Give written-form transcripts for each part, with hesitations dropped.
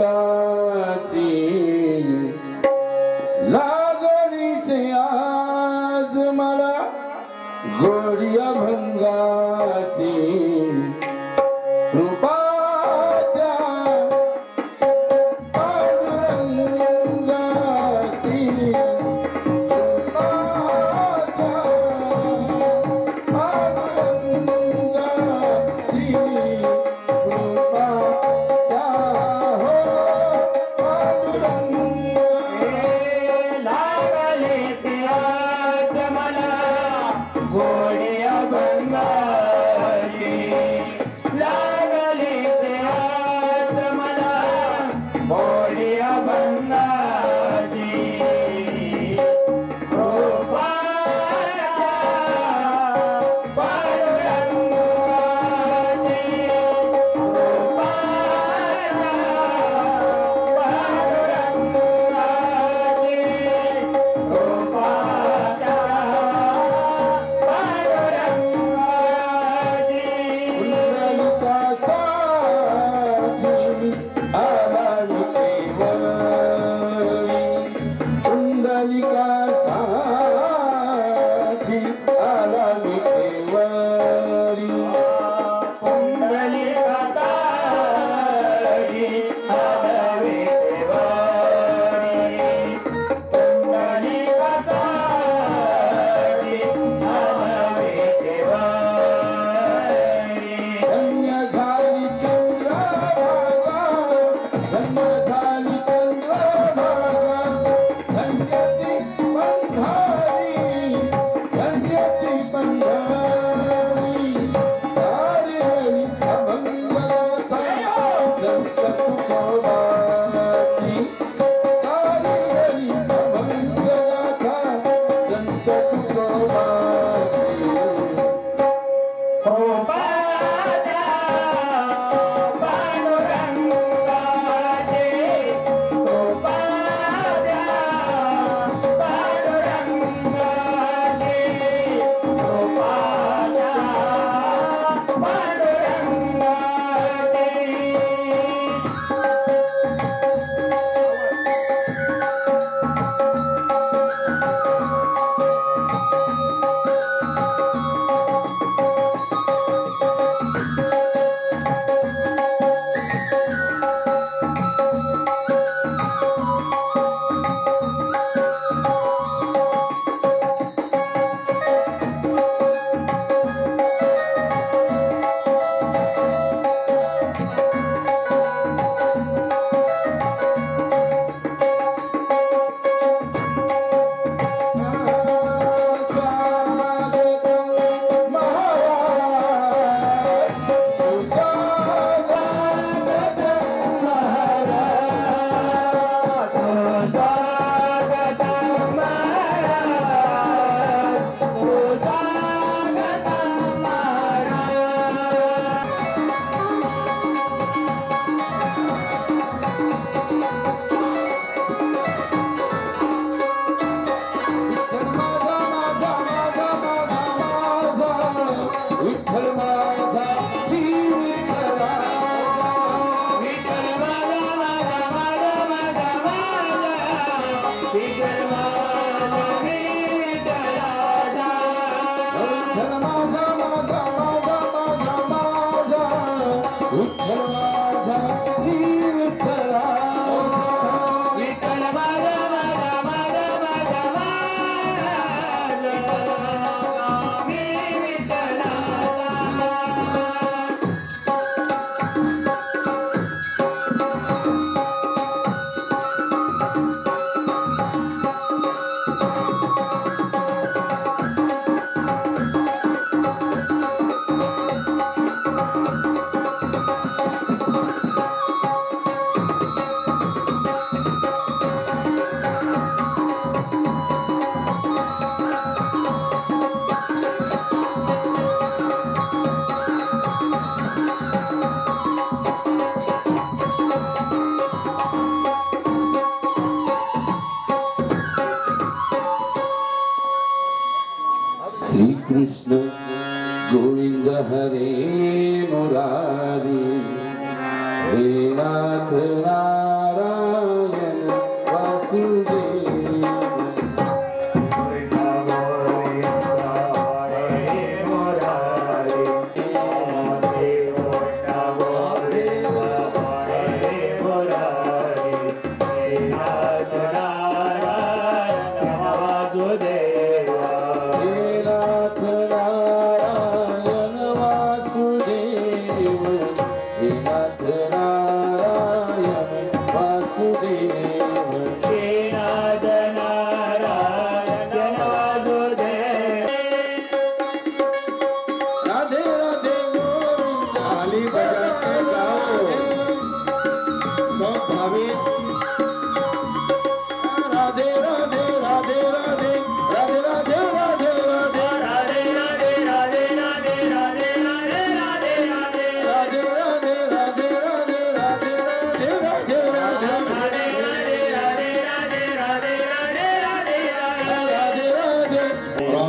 अभंगाची लागणीचे आज मला गोडी अभंगाची रूपाच्या पांडुरंगाची रूपाच्या पांडुरंगाची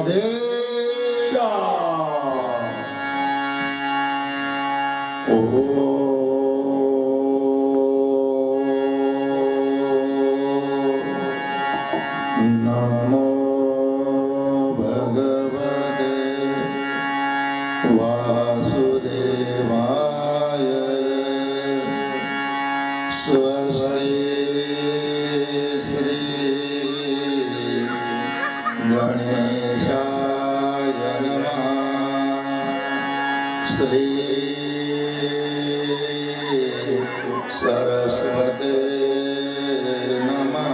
राधे नमो भगवते वासुदेवाय स्वस्ति श्री गणेशाय नमः श्री सरस्वते नमः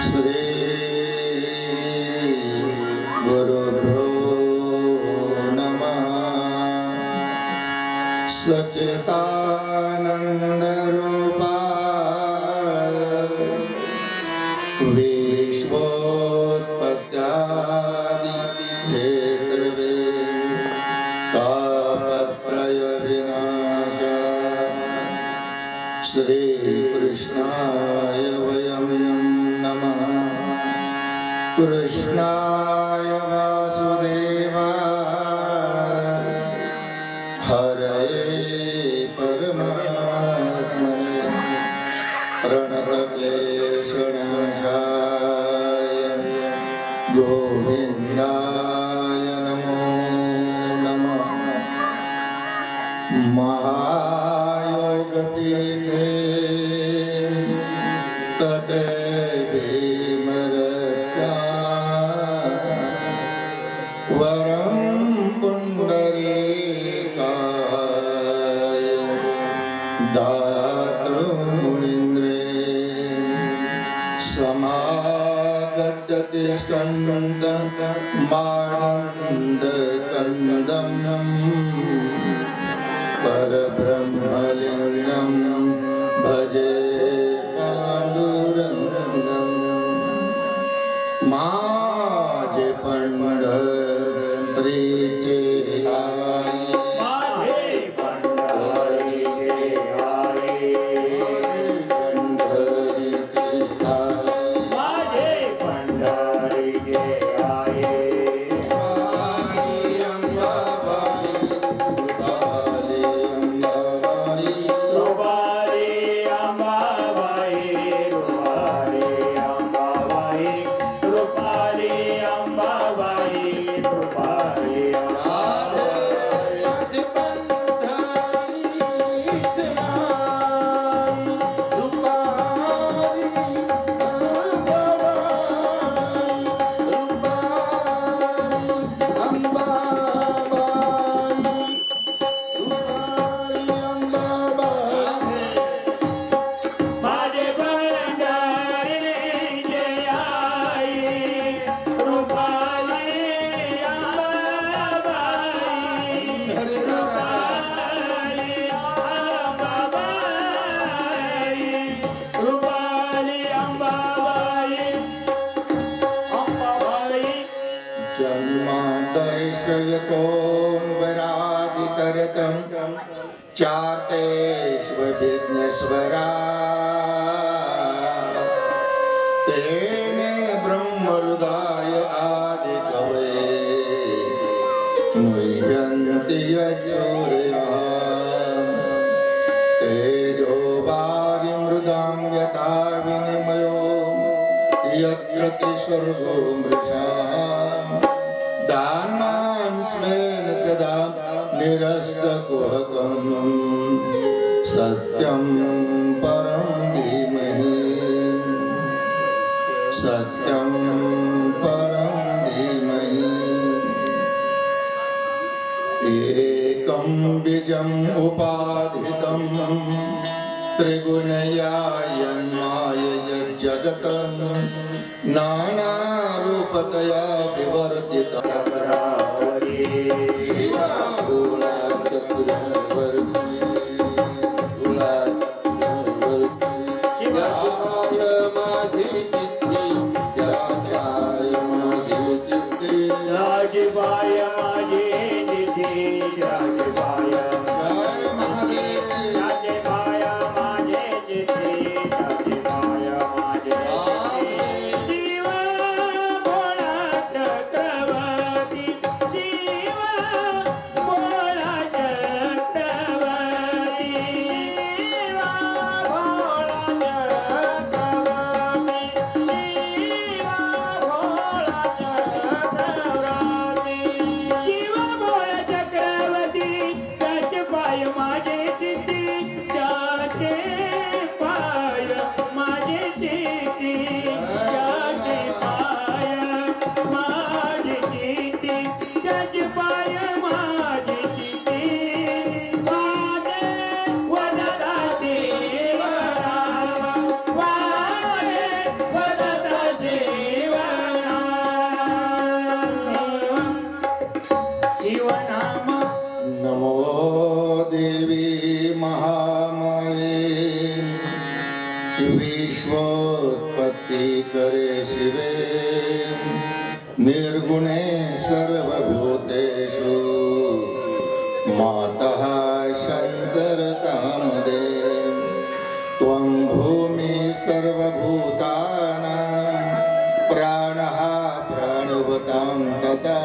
श्री गुरुभ्यो नमः सच्चिदानंद रूपाय विश्वोत्पत्त्यादि हेतवे तापत्रय विनाशाय श्री कृष्णाय वयं नमः कृष्णाय वासुदेवाय हरये परमात्मने प्रणतक्लेशनाशाय गोविन्दाय नमो नमः महायोगपीठे तटे भीमरत्या वरं पुण्डरीकाय दातृमुनीन्द्रे समागत्य तिष्ठन्तं मानन्दकन्दं परब्रह्मलिङ्गं भजे पाण्डुरङ्गम् माझे पंढरीचे आई माझे पंढरीचे आई पंढरीचे आई माझे पंढरीचे आई अंबाबाई अंबाबाई रुपाली अंबाबाई रुपाली अंबाबाई रुपाली अंबाबाई रुपाली माझे पंढरीचे आई रुपाली माझे पंढरीचे आई रुपाली अंबाबाई रुपाली अंबाबाई अंबाबाई जन्मादर्शयतोन्वरादितरतं चातेष्वभिज्ञस्वरा तेने ब्रह्महृदाय आदिकवये मुह्यन्ति यच्छूरया तेजो वारिमृदां यथा विनिमयो यत्र त्रिस्वर्गो मृषा दानवान् स्वेन सदा निरस्तकुहकं सत्यं परं धीमहि सत्यं परं धीमहि एकं बीजम् उपाधितं त्रिगुणयायन्माययज्जगतं नानारूपतया विवर्तितं राजबाय माझे जिथे राजबाय राजबाय माझे जिथे राजबाय माझे जीवा कोणात भक्ती करे शिवे निर्गुणे सर्वभूतेषु मातः शंकर कामदेव त्वं भूमि सर्वभूतानां प्राणः प्राणवतां तथा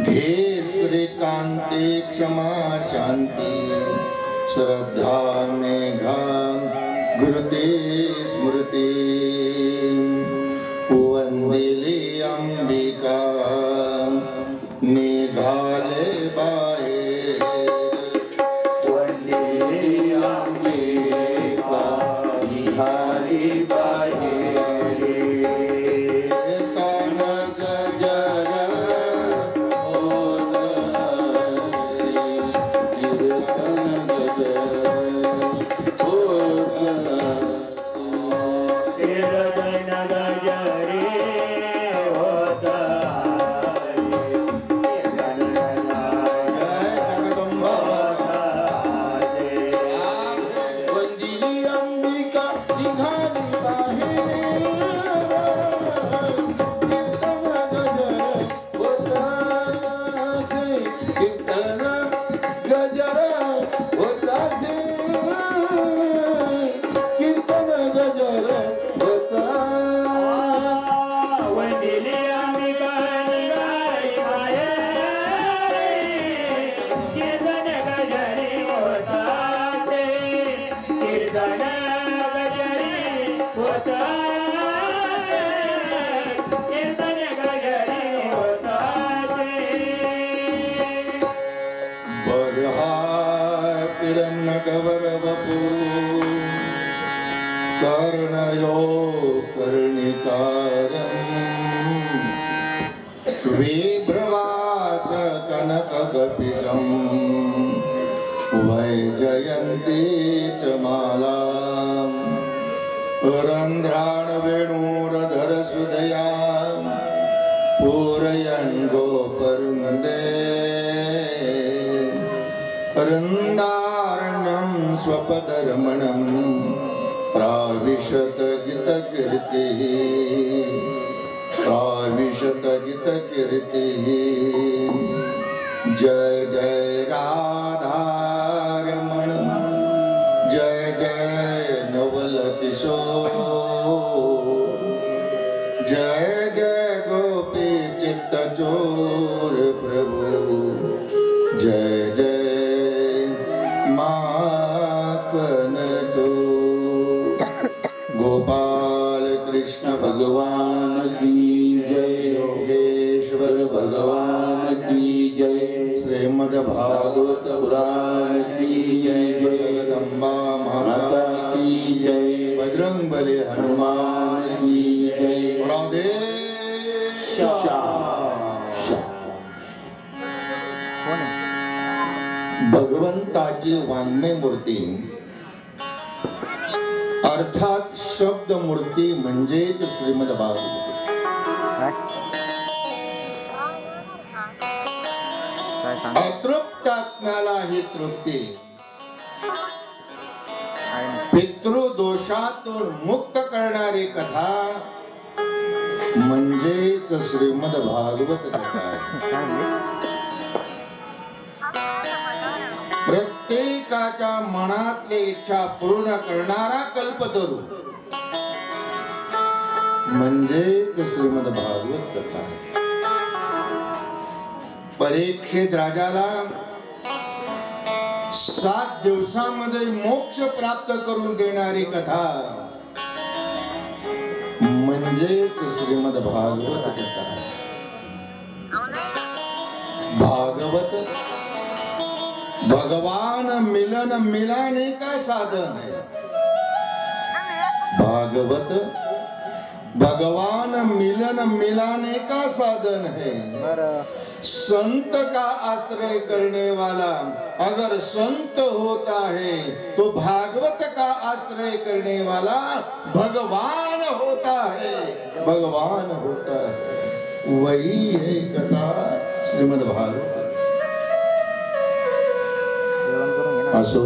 घे श्रीकांती क्षमा शांती श्रद्धा मेघा गुरुते स्मृती वंदिली अंबिका निघाले बाहेर वंदिली अंबिका निघाली बाहेर कान गजर होत कीर्तन गजर होत वंदिली अंबिका निघाली कीर्तन गजर होतासे कीर्तन गजर होता वंदिली अंबिका निघाली बाहेर कीर्तन गजरी होताते कीर्तन गजरी होताते कीर्तन गजरी होताते बरहा पिडम नटवर वपू कर्णयो कर्णिकारम् विभ्रवास कनक कपिशम् वैजयन्ती च माला रन्ध्राण वेणुरधर सुदया पूरयन् गोपरुन्दे वृन्दारण्यं स्वपदरमणं प्राविशत गीतकीर्तिः प्राविशत गीतकीर्तिः जय जय राधारमण जय जय नवल किशोर जय जय गोपी चित्त चोर प्रभु जय जय माखन तो गोपाल कृष्ण भगवान की जय योगेश्वर भगवान की जय श्रीमद् भागवत पुराण की जय जय जगदम्बा माता माता की जय बजरंग बली हनुमान की जय राधे भगवंताची वाङ्मय मूर्ती अर्थात शब्द मूर्ती म्हणजेच श्रीमद भागवत. अतृप्त आत्म्याला ही तृप्ती पितृदोषातून मुक्त करणारी कथा म्हणजेच श्रीमद भागवत कथा. प्रत्येकाच्या मनातली इच्छा पूर्ण करणारा कल्पतरू म्हणजेच श्रीमद भागवत कथा. परीक्षित राजाला 7 दिवसामध्ये मोक्ष प्राप्त करून देणारी कथा म्हणजेच श्रीमद भागवत कथा. भागवत भगवान मिलन मिलाने का साधन है. भागवत भगवान मिलन मिलाने का साधन है. संत का आश्रय करने वाला अगर संत होता है तो भागवत का आश्रय करने वाला भगवान होता है. भगवान होता है. वही है कथा श्रीमद् भागवत. असो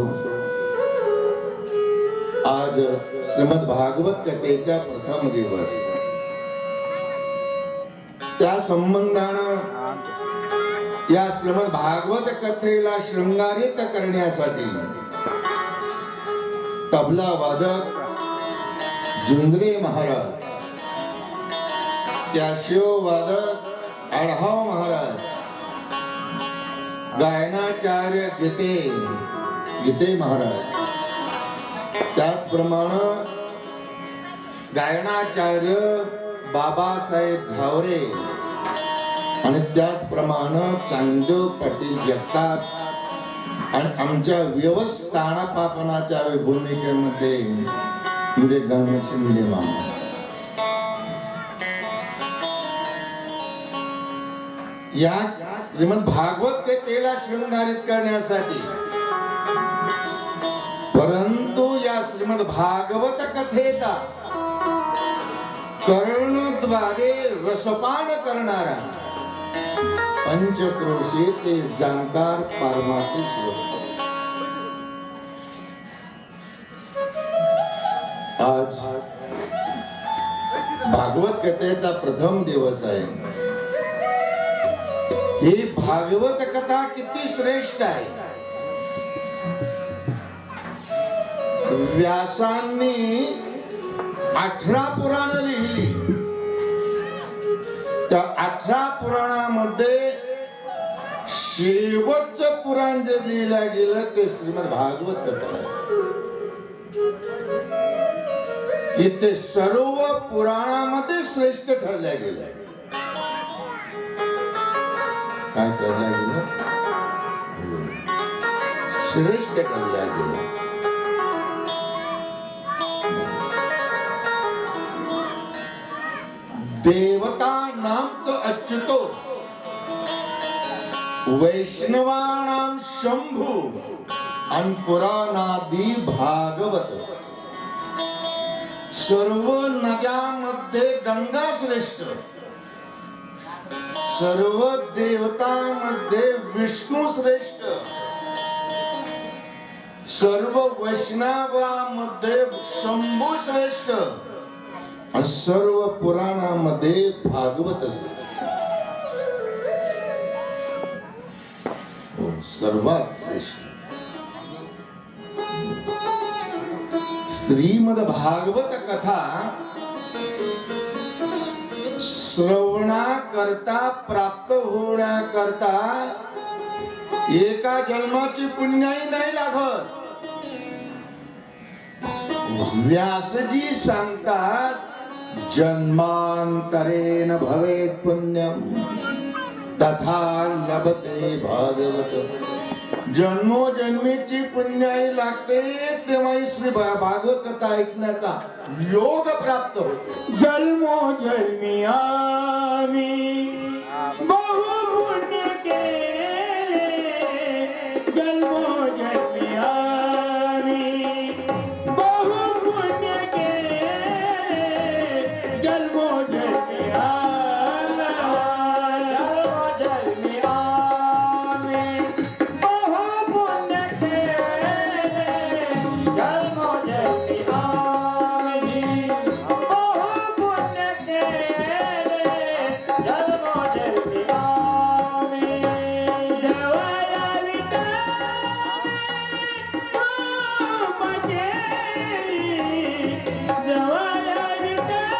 आज आज श्रीमद भागवत कथेचा प्रथम दिवस. त्या संबंधानं या श्रीमद भागवत कथेला शृंगारित करण्यासाठी तबला वादक जुंद्रे महाराज, कॅशिओ वादक आढाव महाराज, गायनाचार्य गीते महाराज, त्याचप्रमाणे गायनाचार्य बाबासाहेब झावरे आणि त्याचप्रमाणे चांगदेव पाटील जगताप आणि आमच्या व्यवस्थापनाच्या भूमिकेमध्ये म्हणजे गाण्याचे नियम. या श्रीमद भागवत कथेला शृंगारित करण्यासाठी, परंतु या श्रीमद भागवत कथेचा कर्णद्वारे रसपान करणारा पंचक्रोशी ते जाणकार पारमार्थिक आज भागवत कथेचा प्रथम दिवस आहे. ही भागवत कथा किती श्रेष्ठ आहे. व्यासांनी 18 पुराण लिहिली. त्या 18 पुराणामध्ये शेवटचं पुराण जे लिहिलं गेलं ते श्रीमद भागवत कथा आहे. इथे सर्व पुराणामध्ये श्रेष्ठ ठरल्या गेल्या. काय ठरल्या गेलं? श्रेष्ठ ठरल्या गेल्या. देवता नाम अच्युतो, वैष्णवानाम शंभू आणि पुराणादी भागवत. सर्व नद्यांमध्ये गंगा श्रेष्ठ, सर्व देवतांमध्ये विष्णू श्रेष्ठ, सर्व वैष्णवांमध्ये शंभू श्रेष्ठ आणि सर्व पुराणामध्ये भागवत श्रेष्ठ. सर्वात श्रेष्ठ श्रीमद भागवत कथा श्रवणाकरता प्राप्त होण्याकरता एका जन्माची पुण्याई नाही लागत. व्यासजी सांगतात जन्मांतरेण भवेत पुण्यम तथा लभते भागवत. जन्मोजन्मीची पुण्याई लागते तेव्हा श्री भागवत कथा ऐकण्याचा योग प्राप्त होतो. जन्मोजन्मी आम्ही बहु पुण्य केले, जन्मोजन्मी आम्ही बहु पुण्य केले, जन्मोजन्मी जन्मोजन्मी आम्ही बहु पुण्य केले, जन्मोजन्मी आम्ही बहु पुण्य केले, जन्मोजन्मी आम्ही देवाला विटावे कृपा केली, देवाला विटावे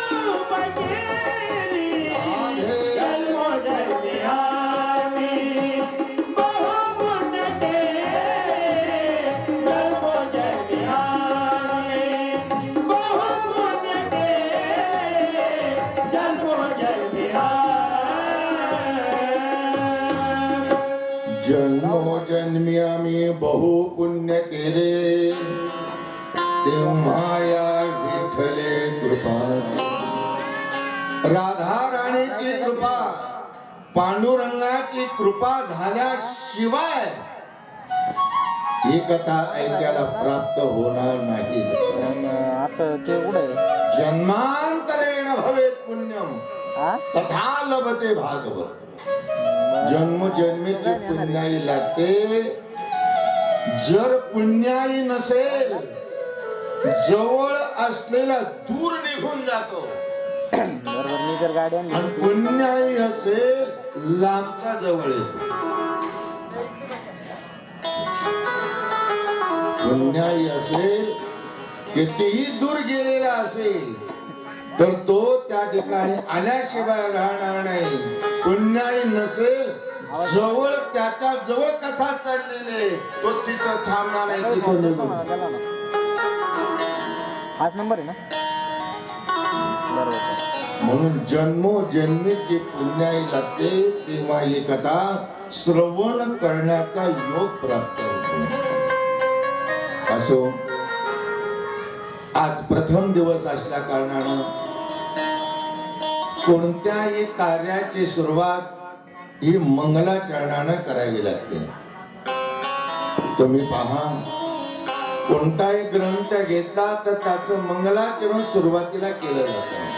कृपा केली, जन्मोजन्मी आम्ही बहु पुण्य केले, जन्मोजन्मी आम्ही बहु पुण्य केले, जन्मोजन्मी जन्मोजन्मी आम्ही बहु पुण्य केले तेव्हा या विठ्ठले कृपा. राधा राणीची कृपा, पांडुरंगाची कृपा झाल्याशिवाय ही कथा ऐकायला प्राप्त होणार नाही. आता ते उडे जन्मांतरेण भवेत पुण्यम तथा लभते भागवत. जन्मोजन्मीची पुण्याई लागते जर पुण्याई नसेल जवळ असलेला दूर निघून जातो बरोबर. मी जर गाडी आणली आणि पुण्याई असेल लांबचा जवळ येतो. पुण्याई असेल कितीही दूर गेलेला असेल तर तो त्या ठिकाणी आल्याशिवाय राहणार नाही. पुण्याई नसेल जवळ त्याच्या जवळ कथा चाललेली तो तिथं थांबणार नाही, तिथं निघून. गेला ना. हाच नंबर आहे ना? बरोबर. म्हणून जन्मोजन्मी जे पुण्याई लागते तेव्हा ही कथा श्रवण करण्याचा योग प्राप्त होतो. असो, आज प्रथम दिवस असल्या कारणानं कोणत्याही कार्याची सुरुवात ही मंगलाचरणानं करावी लागते. तुम्ही पहा, कोणताही ग्रंथ घेतला तर त्याचं मंगलाचरण सुरुवातीला केलं जातं.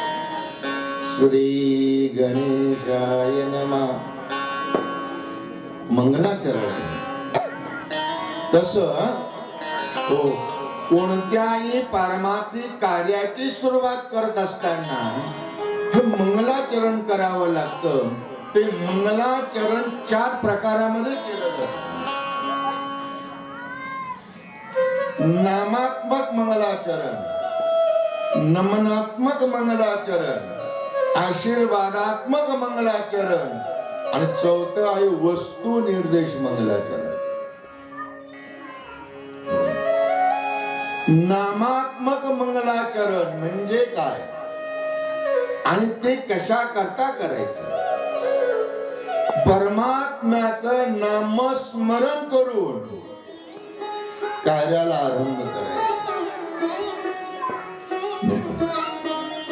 श्री गणेशाय नमः मंगलाचरण. तसं हो, कोणत्याही पारमार्थिक कार्याची सुरुवात करत असताना हे मंगलाचरण करावं लागतं. ते मंगलाचरण 4 प्रकारामध्ये केलं जातं. नामात्मक मंगलाचरण, नमनात्मक मंगलाचरण, आशीर्वादात्मक मंगलाचरण आणि 4थं आहे वस्तू निर्देश मंगलाचरण. नामात्मक मंगलाचरण म्हणजे काय आणि ते कशा करता करायचं? परमात्म्याचं नामस्मरण करून कार्याला आरंभ करायचा.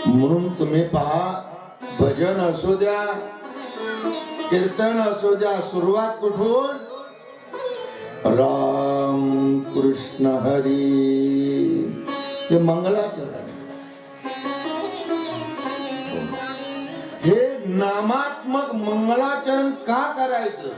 म्हणून तुम्ही पहा, भजन असू द्या, कीर्तन असू द्या, सुरुवात कुठून? राम कृष्ण हरी, हे मंगलाचरण. हे नामात्मक मंगलाचरण का करायचं?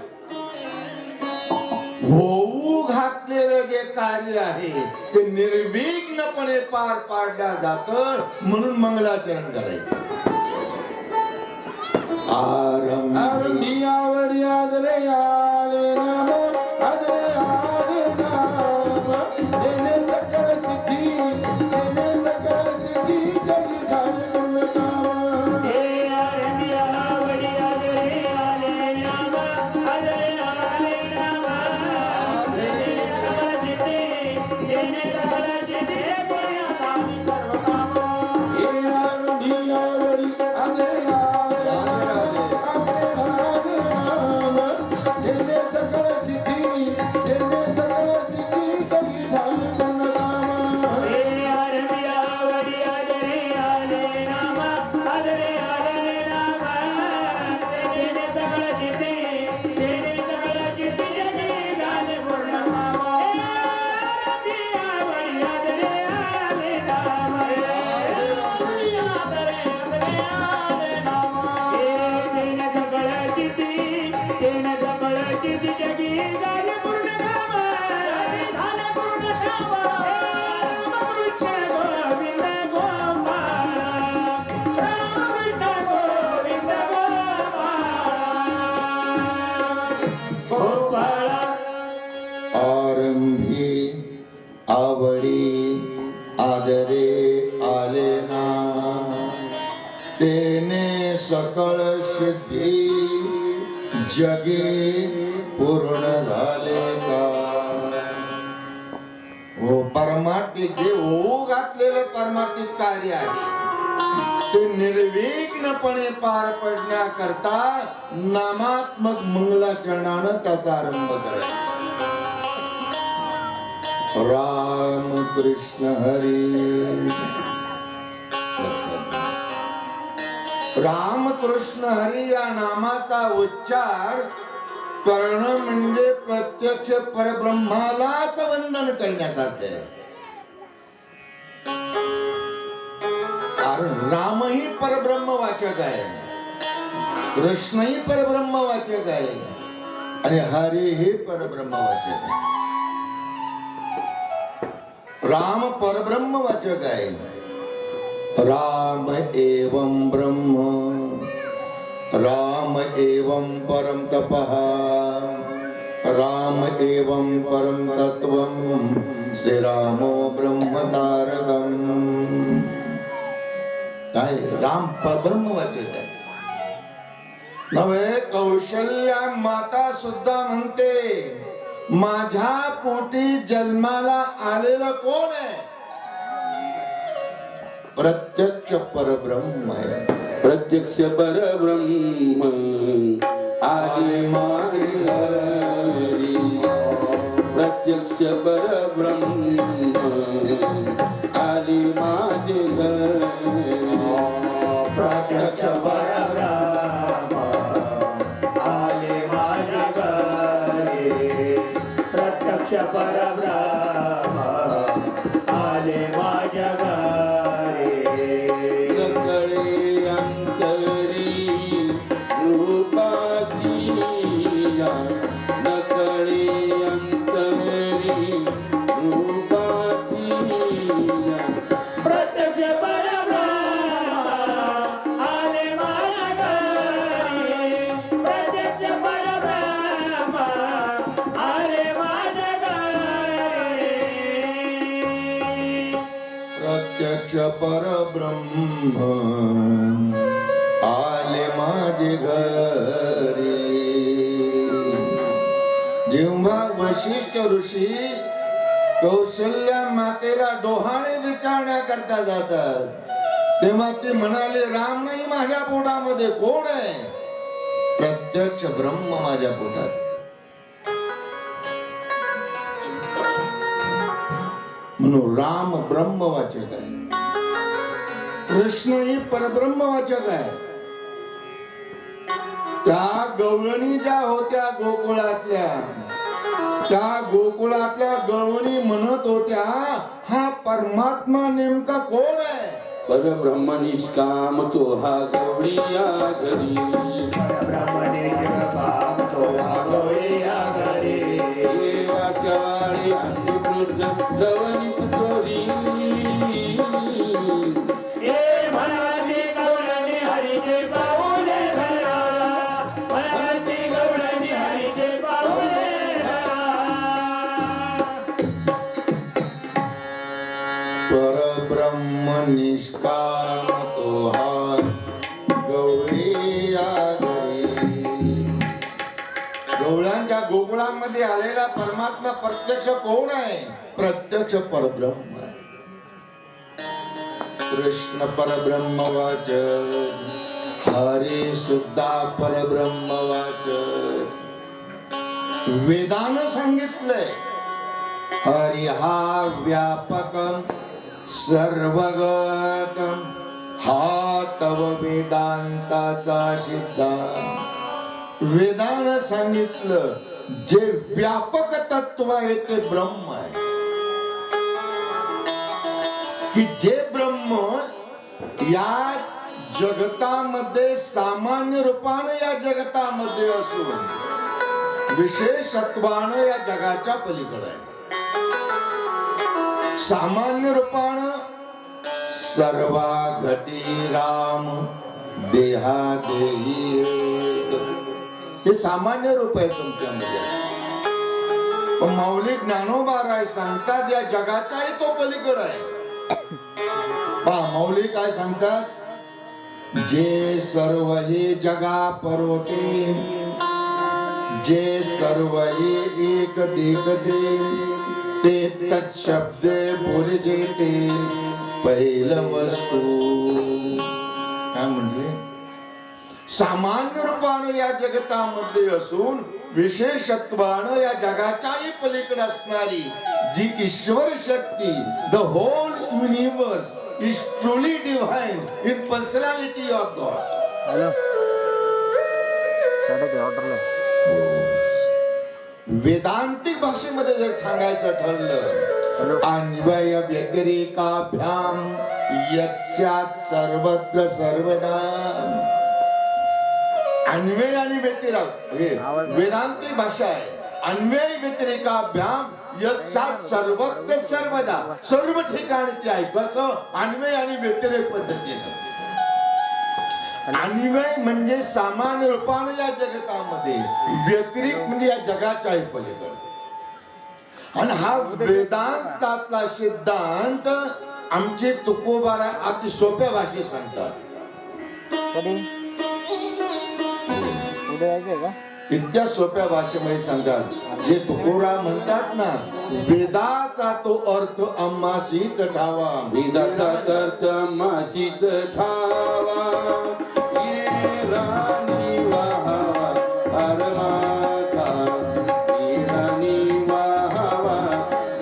होऊ घातलेलं जे कार्य आहे ते निर्विघ्नपणे पार पाडलं जातं, म्हणून मंगलाचरण करायचं. आरंभी आवडी आदरे आले नाम, आदरे आले नाम, जेणे सकल सिद्धी, जेणे सकल सिद्धी, जगी झाले पूर्ण काम. आवडी आदरे आले ना, तेने सकळ सिद्धी जगे पूर्ण झाले का. हो, परमार्थिक जे होऊ घातलेलं परमार्थिक कार्य आहे ते निर्विघ्नपणे पार पडण्याकरता नामात्मक मंगलाचरणानं त्याचा आरंभ करायचा. राम कृष्ण हरी. राम कृष्ण हरी या नामाचा उच्चार करणं म्हणजे प्रत्यक्ष परब्रह्मालाच वंदन करण्यासारखे आहे. कारण रामही परब्रह्मवाचक आहे, कृष्णही परब्रह्मवाचक आहे आणि हरी हे परब्रह्मवाचक आहे. राम परब्रह्म वाचक आहे. राम एवं ब्रह्म, राम एवं परम तपः, राम एवं परम तत्वम, श्रीरामो ब्रह्म तारकम. काय राम परब्रह्म वाचक आहे. नव्हे, कौशल्या माता सुद्धा म्हणते माझ्या पोटी जन्माला आलेलं कोण आहे? प्रत्यक्ष परब्रह्म आहे. प्रत्यक्ष परब्रह्म आले माझे घरी. प्रत्यक्ष परब्रह्म आले माझे घरी. प्रत्यक्ष परब्रह्म आले माझ्या घरी. प्रत्यक्ष परब्रह्म आले माझ्या घरी. नकळे अंतरी रूपाची, नकळे अंतरी रूपाची. प्रत्यक्ष परब्रह्म आले माझ्या घरी. प्रत्यक्ष परब्रह्म आले माझ्या घरी. प्रत्यक्ष परब्रह्म आले माझे घरी. जेव्हा वशिष्ठ ऋषी कौशल्या मातेला डोहाळे विचारण्याकरता जातात, तेव्हा ती म्हणाले राम नाही माझ्या पोटामध्ये, कोण आहे? प्रत्यक्ष ब्रह्म माझ्या पोटात. म्हणून राम ब्रह्म वाचक आहे, कृष्ण ही परब्रह्म वाचक आहे. त्या गवळणी ज्या होत्या गोकुळातल्या, त्या गोकुळातल्या गवळणी म्हणत होत्या हा परमात्मा नेमका कोण आहे? परब्रह्म निष्काम तो हा गवळीया घरी. परब्रह्मनिष्काम तो हा गवळीया घरी. देवाच्या वाळी अंधकृष्ण जवळी चोरी. हे म्हणाली गवळणी हरीचे पाऊले धरा. म्हणाली गवळणी हरीचे पाऊले धरा. परब्रह्म निष्काम तो हा गवळीया घरी. गवळांच्या गोकुळामध्ये आलेला परमात्मा प्रत्यक्ष कोण आहे? प्रत्यक्ष परब्रह्म आहे. कृष्ण परब्रह्म वाचक, हरी सुद्धा परब्रह्म वाचक. वेदानं सांगितलंय हरी हा व्यापकम सर्वगतम, हा तव वेदांताचा सिद्धांत. वेदानं सांगितलं जे व्यापक तत्व आहे ते ब्रह्म आहे. की जे ब्रह्म या जगतामध्ये सामान्य रूपाने या जगतामध्ये असून विशेषत्वानं या जगाच्या पलीकडे आहे. सामान्य रूपानं सर्वा घटी राम देहा देही, हे सामान्य रूप आहे तुमच्यामध्ये. पण माऊली ज्ञानोबा राय सांगतात या जगाच्याही तो पलीकडे आहे. पहा माऊली काय सांगतात, जे सर्व हे जगा परोते, जे सर्व हे एक देखते, ते तत्शब्दे बोले जेते पहिलं वस्तू. काय म्हणले? सामान्य रूपाने या जगतामध्ये असून विशेषत्वानं या जगाच्याही पलीकडे असणारी जी ईश्वर शक्ती, the whole universe is truly divine in personality of God. हॅलो ऑर्डरला वेदांतिक भाषेमध्ये जर सांगायचं ठरलं, अन्वय व्यतिरेकाभ्याम यच्चात सर्वत्र सर्वदा. अन्वय आणि व्यतिरेक हे वेदांतिक भाषा आहे. अन्वय व्यतिरेकाभ्याम यत्सात सर्वत्र सर्वदा सर्व ठिकाणी ते आहे. कसं? अन्वय आणि व्यतिरेक पद्धतीनं. अन्वय म्हणजे सामान्य रूपाने या जगतामध्ये, व्यतिरिक्त म्हणजे या जगाच्या आहे पलीकडे. आणि हा वेदांतातला सिद्धांत आमचे तुकोबारा अति सोप्या भाषेत सांगतात. कधी उद्या यायचंय का? इतक्या सोप्या भाषेमध्ये सांगतात. जे तुकोबा म्हणतात ना, वेदाचा तो अर्थ आम्हाशीच ठावा. वेदाचा अर्थ माशीच ठावा. ये राणी वाहावा हरमाता. ये राणी वाहावा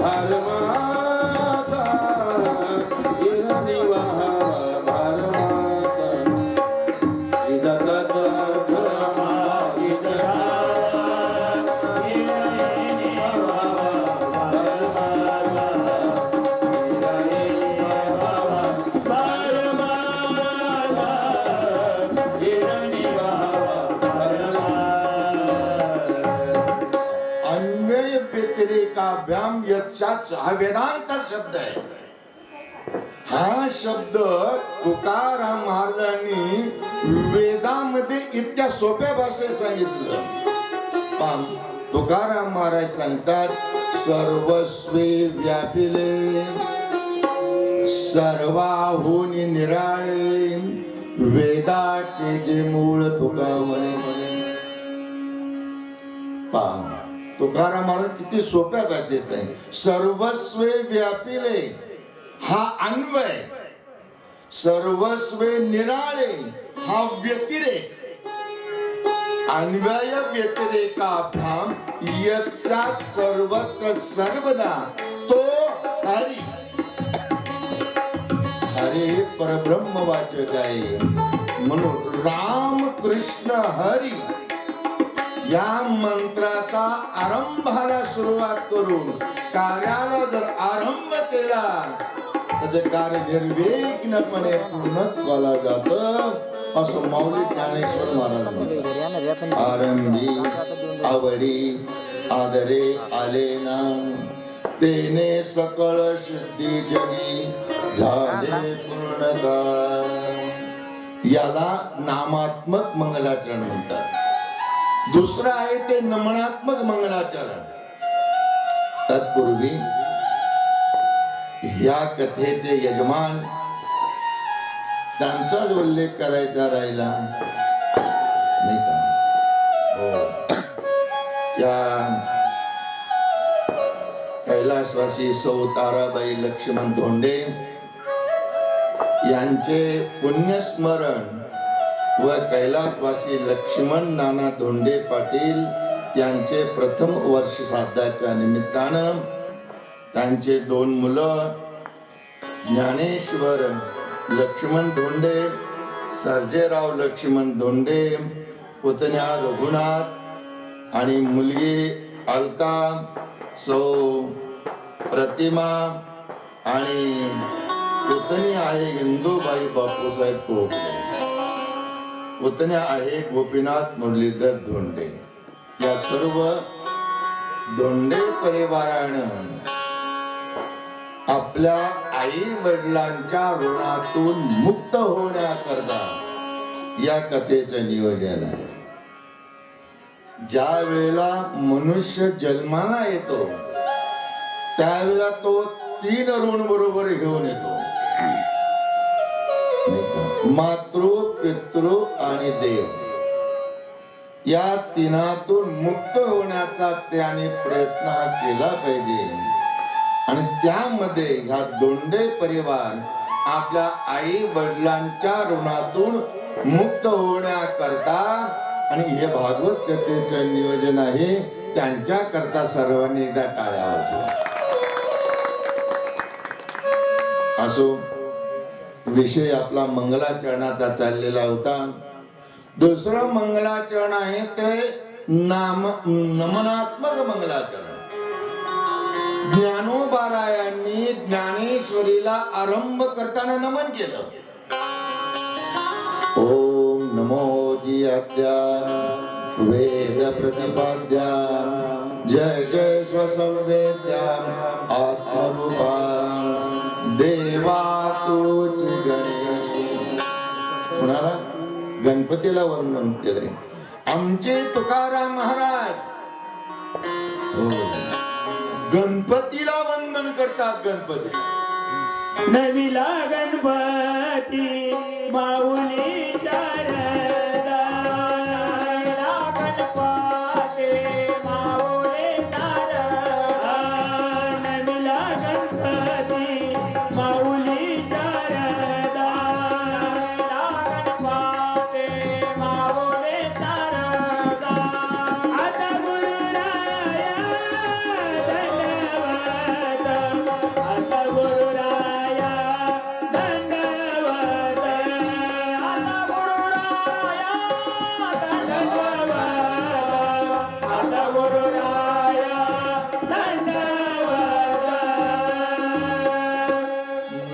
हरमाता. ये राणी वाहावा हरमाता. वेदाचा अर्थ माशीच अन्वय व्यतिरेकाभ्याम यत्सात हा वेदांत शब्द आहे. हा शब्द तुकाराम महाराजांनी वेदामध्ये इतक्या सोप्या भाषेत सांगितलं. तुकाराम महाराज सांगतात, सर्वस्वे व्यापिले सर्वाहून निराळे वेदाचे जे मूळ तुकावणे. तुकाराम महाराज किती सोप्या भाषेत आहे. सर्वस्वे व्यापिले हा अन्वय, सर्वस्वे निराळे हा व्यतिरेक. अन्वय व्यतिरेकाभ्याम यत्सात सर्वत्र सर्वदा तो हरी. हरी परब्रह्म वाचक आहे. म्हणून राम कृष्ण हरी या मंत्राचा आरंभाला सुरुवात करून कार्याला जर आरंभ केला तर ते कार्य निर्विघ्नपणे पूर्णत्वाला जात असं माऊली ज्ञानेश्वर महाराज म्हणतात. आरंभी आवडी आदरे आले ना तेने सकळ सिद्धी जगी झाले पूर्णता. याला नामात्मक मंगलाचरण म्हणतात. दुसरं आहे ते नमनात्मक मंगलाचरण. तत्पूर्वी या कथेचे यजमान त्यांचाच उल्लेख करायचा राहिला नाही का? हो. त्या कैलासवासी सौ ताराबाई लक्ष्मण धोंडे यांचे पुण्यस्मरण व कैलासवासी लक्ष्मण नाना धोंडे पाटील यांचे प्रथम वर्ष श्राद्धाच्या निमित्तानं त्यांचे 2 मुलं ज्ञानेश्वर लक्ष्मण धोंडे, सर्जेराव लक्ष्मण धोंडे, पुतण्या रघुनाथ आणि मुलगी अलका, सौ प्रतिमा आणि पुतणी आहे इंदुबाई बापूसाहेब कोकणे, पुतण्या आहे गोपीनाथ मुरलीधर धोंडे. या सर्व धोंडे परिवारानं आपल्या आई वडिलांच्या ऋणातून मुक्त होण्याकरता या कथेचं नियोजन आहे. ज्या वेळेला मनुष्य जन्माला येतो त्यावेळेला तो 3 ऋण बरोबर घेऊन येतो. मातृ, पितृ आणि देव. या तिनातून मुक्त होण्याचा त्याने प्रयत्न केला पाहिजे. आणि त्यामध्ये ह्या धोंडे परिवार आपल्या आई वडिलांच्या ऋणातून मुक्त होण्याकरता आणि हे भागवत कथेचं नियोजन आहे. त्यांच्या करता सर्वांनी एकदा टाळ्या वाजवा. असो, विषय आपला मंगलाचरणाचा चाललेला होता. दुसरं मंगलाचरण आहे ते नमनात्मक मंगलाचरण. ज्ञानोबारायांनी ज्ञानेश्वरीला आरंभ करताना नमन केलं. ओम नमो जियाद्या वेद प्रतिपाद्या जय जय स्व संवेद्याम आत्मरूपा देवा तूच गणेश. कुणाला? गणपतीला वर्णन केले. आमचे तुकाराम महाराज हो, गणपतीला वंदन करतात. गणपती नविला गणपती माऊली शारदा, गणपती माऊली शारदा, नविला गणपती माऊली शारदा, गणपती माऊली शारदा. आता गुरुराया धन्यवाद, आता गुरुराया धन्यवाद, आता गुरुराया धन्यवाद, आता गुरुराया धन्यवाद.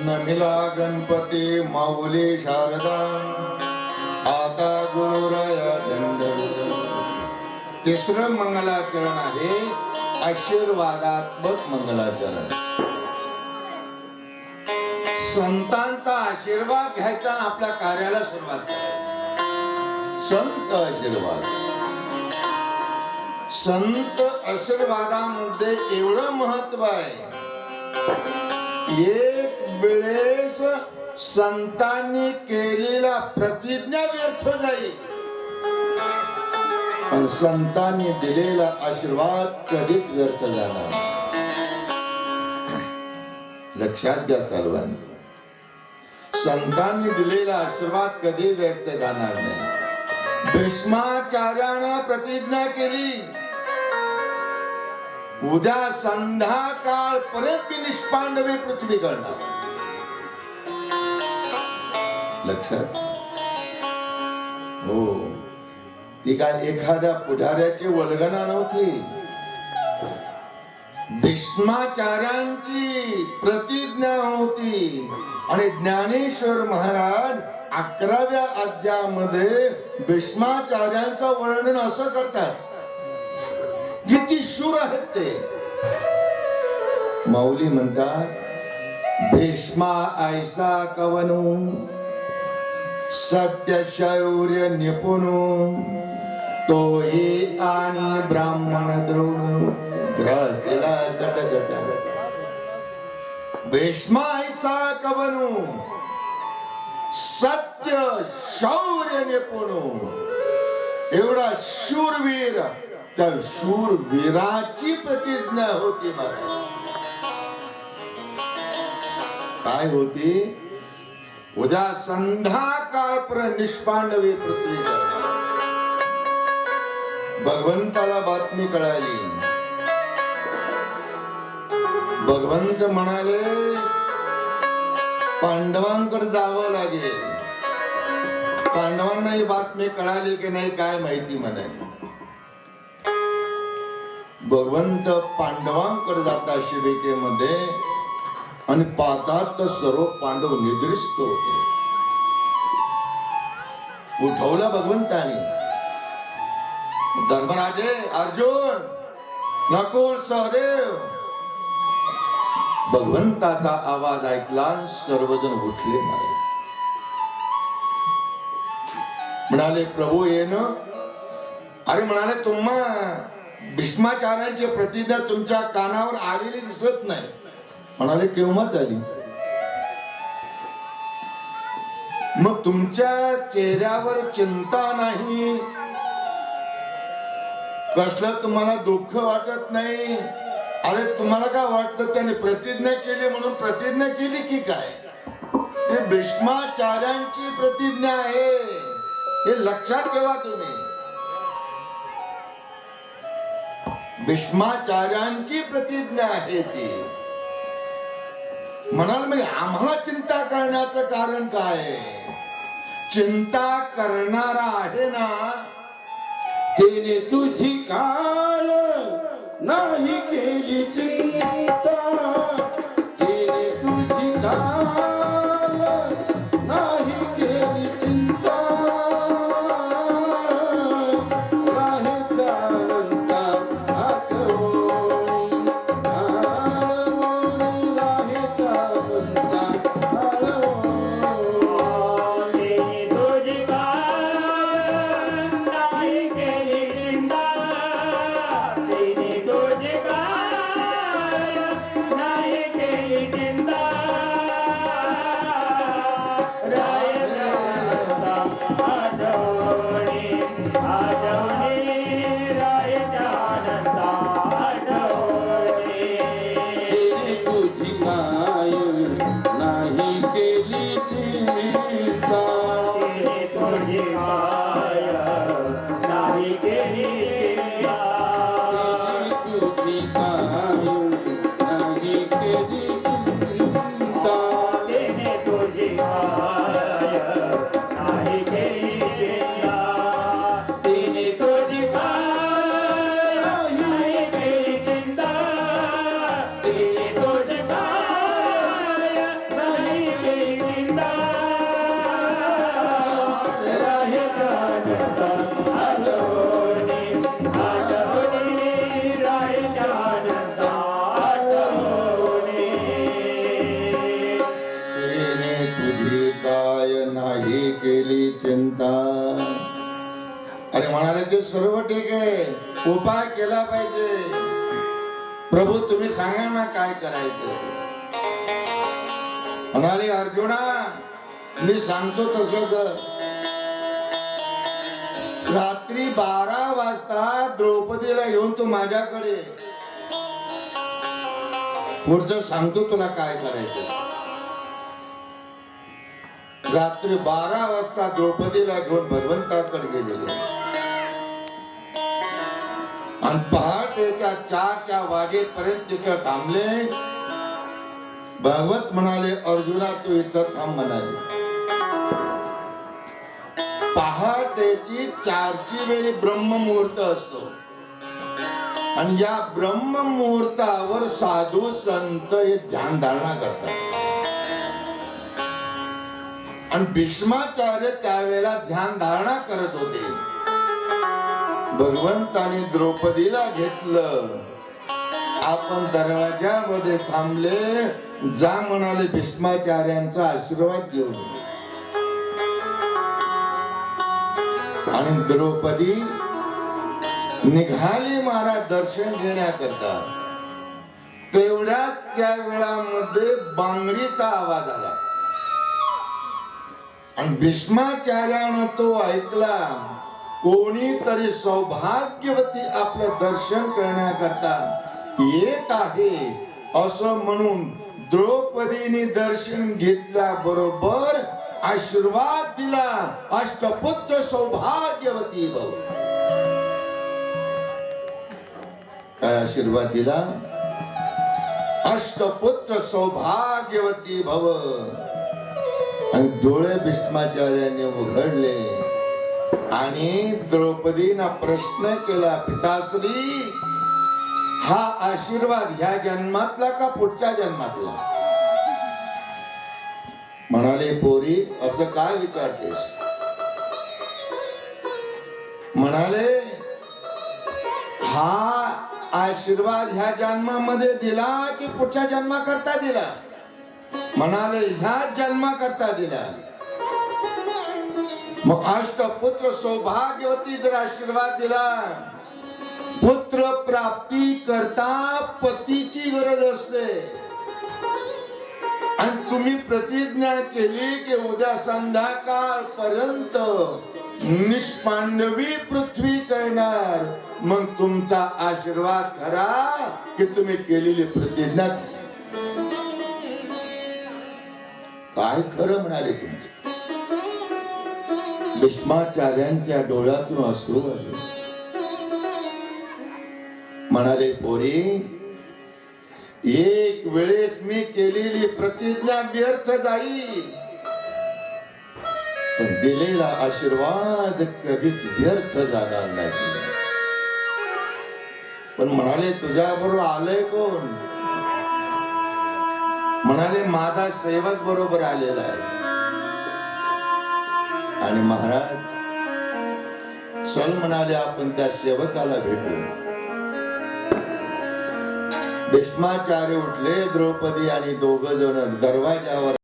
नमिला गणपती माऊली शारदा आता गुरुराया दंडवत. तिसरं मंगलाचरण आहे आशीर्वादात्मक मंगलाचरण. संतांचा आशीर्वाद घ्यायचा आणि आपल्या कार्याला सुरुवात करायची. संत आशीर्वाद. संत आशीर्वादामध्ये एवढं महत्व आहे. एक वेळेस संतांनी केलेला प्रतिज्ञा व्यर्थ जाईल, पण संतांनी दिलेला आशीर्वाद कधीच व्यर्थ जाणार नाही. लक्षात घ्या सर्वांनी, संतांनी दिलेला आशीर्वाद कधी व्यर्थ जाणार नाही. भीष्माचार्यानं प्रतिज्ञा केली, उद्या संध्याकाळ परत मी निष्पांडवे पृथ्वी करणार. लक्षात हो, ती काय एखाद्या पुढाऱ्याची वल्गना नव्हती. भीष्माचार्यांची प्रतिज्ञा होती. आणि ज्ञानेश्वर महाराज 11व्या अध्यायामध्ये भीष्माचार्यांचं वर्णन असं करतात, किती शूर आहेत ते. माऊली म्हणतात, भीष्मा ऐसा कवनो सत्य शौर्य निपुणो, तोही आणि ब्राह्मण द्रोण ग्रासला कटकट. भीष्मा ऐसा कवनो सत्य शौर्य निपुणो, एवढा शूरवीर. त्या शूरवीराची प्रतिज्ञा होती महाराज. काय होती? उद्या संध्याकाळपर्यंत निष्पांडवी पृथ्वी करणार. भगवंताला बातमी कळाली. भगवंत म्हणाले, पांडवांकडे जावं लागेल. पांडवांना ही बातमी कळाली की नाही काय माहिती म्हणाली. भगवंत पांडवांकडे जाता शिबिकेमध्ये आणि पाहतात तर सर्व पांडव निद्रिस्त होते. उठवलं भगवंतानी. धर्मराजे, अर्जुन, नकुल, सहदेव. भगवंताचा आवाज ऐकला, सर्वजण उठले. म्हणाले, प्रभू येन. अरे म्हणाले, तुम्हा भीष्माचार्यांची प्रतिज्ञा तुमच्या कानावर आलेली दिसत नाही. म्हणाले, केव्हाच आली? मग तुमच्या चेहऱ्यावर चिंता नाही, कसलं तुम्हाला दुःख वाटत नाही? अरे तुम्हाला काय वाटतं, त्याने प्रतिज्ञा केली म्हणून प्रतिज्ञा केली की काय? हे भीष्माचार्यांची प्रतिज्ञा आहे, हे लक्षात ठेवा तुम्ही. भीष्माचार्यांची प्रतिज्ञा आहे ती. म्हणाल, म्हणजे आम्हाला चिंता करण्याचं कारण काय? चिंता करणारा आहे ना, तिने तुझी काल नाही केली चिंता, तिने तुझी काल नाही केली चिंता, राहे काळंता आठवणी, आठवणी रायच्या आनंदा आठवणी तिने तुझी काय नाही केली चिंता तिने तुझी माया नाही केली चिंता. तिने तुझी काय नाही केली चिंता तिने तुझी माया नाही केली चिंता. तिने तुझी माया नाही केली चिंता. तिने तुझी माया नाही केली चिंता. राहे आनंदा आठवणी राहेच्या आनंदा आठवणी. तिने तुझी काय नाही केली चिंता. अरे म्हणाले ते सर्व ठीक आहे, उपाय केला पाहिजे. प्रभू तुम्ही सांगा ना काय करायचं. म्हणाले अर्जुना मी सांगतो तसं कर. रात्री 12 वाजता द्रौपदीला घेऊन तू माझ्याकडे ये. पुढचं सांगतो तुला काय करायचं. रात्री 12 वाजता द्रौपदीला घेऊन भगवंताकडे गेलेले आणि पहाटेच्या 4च्या वाजेपर्यंत तिथं थांबले. भगवत म्हणाले अर्जुना तू इथं थांब म्हणाले. पहाटेची 4ची वेळी ब्रह्ममुहूर्त असतो आणि या ब्रह्ममुहूर्तावर साधू संत हे ध्यान धारणा करतात. आणि भीष्माचार्य त्यावेळेला ध्यान धारणा करत होते. भगवंताने द्रौपदीला घेतलं. आपण दरवाजामध्ये थांबले. जा म्हणाले भीष्माचार्यांचा आशीर्वाद घेऊन. आणि द्रौपदी निघाली महाराज दर्शन घेण्याकरता. तेवढ्याच त्या वेळामध्ये बांगडीचा आवाज आला आणि भीष्माचार्यानं तो ऐकला. कोणीतरी सौभाग्यवती आपलं दर्शन करण्याकरता येत आहे असं म्हणून द्रौपदीने दर्शन घेतल्या बरोबर आशीर्वाद दिला. अष्टपुत्र सौभाग्यवती भव. काय आशीर्वाद दिला. अष्टपुत्र सौभाग्यवती भव. आणि डोळे भीष्माचार्याने उघडले आणि द्रौपदीनं प्रश्न केला पिताश्री हा आशीर्वाद ह्या जन्मातला का पुढच्या जन्मातला. म्हणाले पोरी असं काय विचारतेस. म्हणाले हा आशीर्वाद ह्या जन्मामध्ये दिला की पुढच्या जन्माकरता दिला. म्हणाले ह्याच जन्माकरता दिला. मग अष्टपुत्र सौभाग्यवती जर आशीर्वाद दिला. पुत्र प्राप्ती करता पतीची गरज असते आणि तुम्ही प्रतिज्ञा केली की उद्या संध्याकाळ पर्यंत निष्पांडवी पृथ्वी करणार. मग तुमचा आशीर्वाद खरा की तुम्ही केलेली प्रतिज्ञा काय खरं म्हणाले तुमचे. भीष्माचार्यांच्या डोळ्यातून अश्रू आले. म्हणाले पोरी एक वेळेस मी केलेली प्रतिज्ञा व्यर्थ जाईल पण दिलेला आशीर्वाद कधीच व्यर्थ जाणार नाही. पण म्हणाले तुझ्या बरोबर आलंय कोण. म्हणाले माझा सेवक बरोबर आलेला आहे. आणि महाराज चल म्हणाले आपण त्या सेवकाला भेटू. भीष्माचार्य उठले. द्रौपदी आणि दोघ जण दरवाजावर.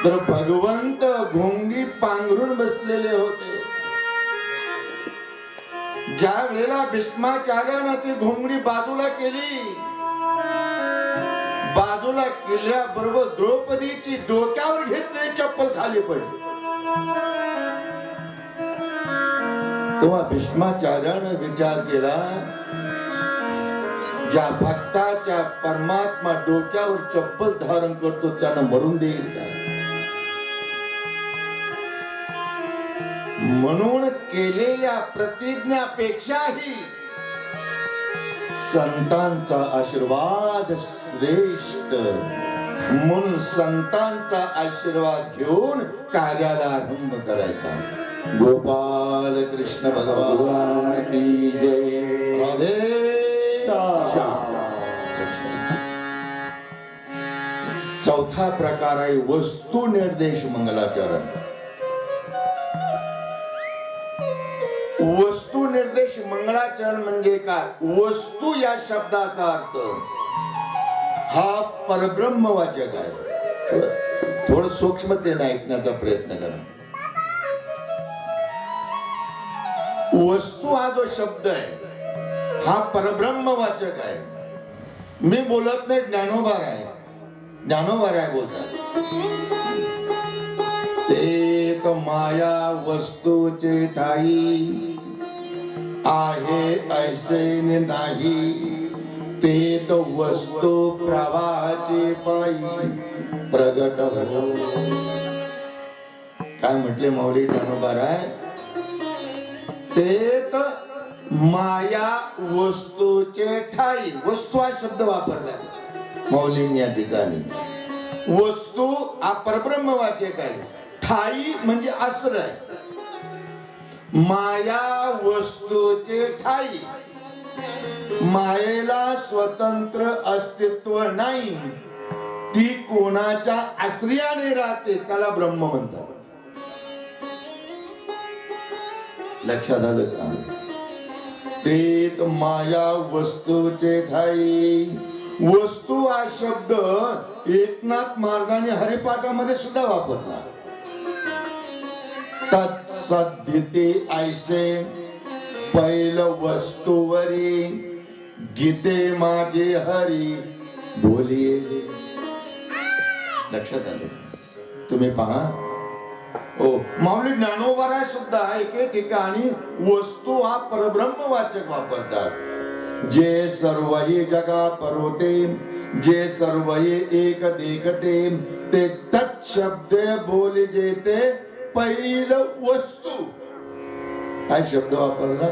तर भगवंत घोंगडी पांघरून बसलेले होते. ज्या वेळेला भीष्माचार्यानं ती घोंगडी बाजूला केली. बाजूला केल्याबरोबर द्रौपदीची डोक्यावर घेतलेली चप्पल खाली पडली. तेव्हा भीष्माचार्यानं विचार केला, ज्या भक्ताच्या परमात्मा डोक्यावर चप्पल धारण करतो त्यानं मरून देईल का? म्हणून केलेल्या प्रतिज्ञापेक्षाही संतांचा आशीर्वाद श्रेष्ठ. म्हणून संतांचा आशीर्वाद घेऊन कार्याला आरंभ करायचा. गोपाल कृष्ण भगवान भगवान की जय. राधे श्याम. चौथा प्रकार आहे वस्तू निर्देश मंगलाचरण. वस्तू निर्देश मंगलाचरण म्हणजे काय? वस्तू या शब्दाचा अर्थ हा परब्रह्मवाचक आहे. थोडं सूक्ष्मतेने ऐकण्याचा प्रयत्न करा. वस्तू हा जो शब्द आहे हा परब्रह्मवाचक आहे. मी बोलत नाही, ज्ञानोबार आहे. ज्ञानोबार आहे बोलतात. एक माया वस्तूचे ठाई आहे ऐसे नाही. ते तो वस्तू प्रवाहाचे पायी प्रगट हो. काय म्हटले माऊली ज्ञानोबार आहे? ते माया वस्तूचे ठाई. वस्तू हा शब्द वापरला मौलींनी या ठिकाणी. वस्तू हा परब्रह्मवाचक आहे. ठाई म्हणजे आश्रय. माया वस्तूचे ठाई. मायेला स्वतंत्र अस्तित्व नाही. ती कोणाच्या आश्रयाने राहते त्याला ब्रह्म म्हणतात. लक्षात आलं का? ते माया वस्तूचे ठाई. वस्तू हा शब्द एकनाथ महाराजांनी हरिपाठामध्ये सुद्धा वापरला. तत्सद्धिते ऐसे पहिलं वस्तूवरी गीते माझे हरी बोलिये. लक्षात आले? तुम्ही पहा. ओ माऊली ज्ञानोबा सुद्धा एके ठिकाणी वस्तू हा परब्रह्मवाचक वापरतात. जे सर्वही जगा परोते जे सर्वही एक देखते ते तत्शब्द बोले जेते पहिलं वस्तू. काय शब्द वापरला?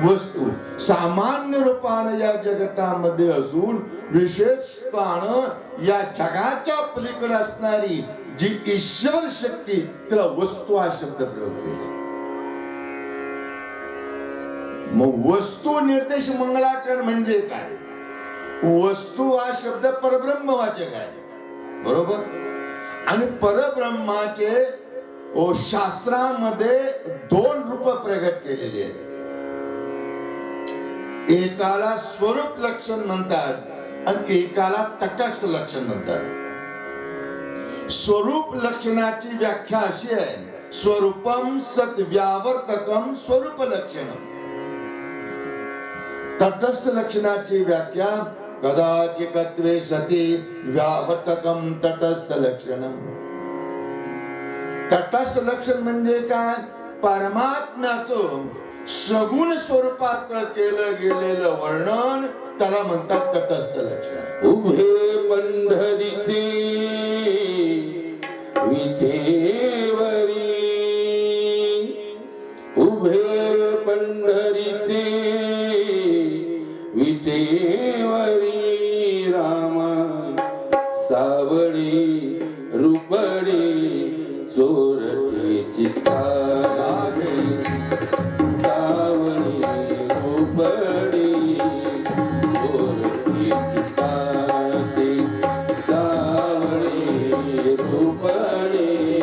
वस्तू. सामान्य रूपाने या जगतामध्ये असून विशेषत्वानं या जगाच्या पलीकडे असणारी जी ईश्वर शक्ती त्याला वस्तू हा शब्द प्रयोग केला. मग वस्तू निर्देश मंगलाचरण म्हणजे काय? वस्तू हा शब्द परब्रह्मवाचक आहे. बरोबर? आणि परब्रह्माचे शास्त्रामध्ये दोन रूप प्रगट केलेली आहेत. एकाला स्वरूप लक्षण म्हणतात आणि एकाला तटस्थ लक्षण म्हणतात. स्वरूप लक्षणाची व्याख्या अशी आहे, स्वरूपम सत व्यावर्तकम स्वरूप लक्षणम. तटस्थ लक्षणाची व्याख्या कदाचिकत्वे सती व्यावर्तकम तटस्थ लक्षणम. तटस्थ लक्षण म्हणजे काय? परमात्म्याचं सगुण स्वरूपाचं केलं गेलेलं वर्णन त्याला म्हणतात तटस्थ लक्षण. उभे पंढरीचे विठेवरी उभे पंढरीचे विठेवरी रामा सावळी रुपडी चोरटे चित्तारी सावळी रुपडी चोरटे चित्ताची सावळी रुपडी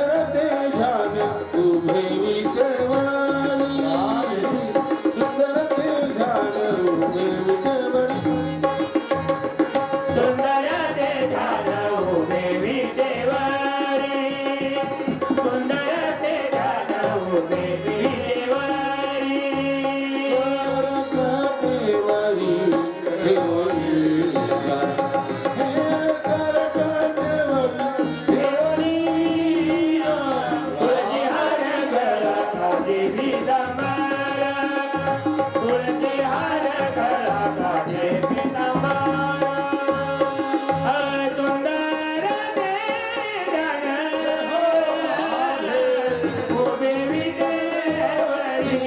सुंदर ते ध्यान उभे विठेवरी सुंदर ते ध्यान उभे विठेवरी सुंदर ते ध्यान उभे विठेवरी सुंदर ते ध्यान उभे विठेवरी देवरी देवरी हे करत देवरी तुळशी हार गळा काढे विलंबारा तुळशी हार गळा काढे विलंबारा सुंदर ते ध्यान उभे विठेवरी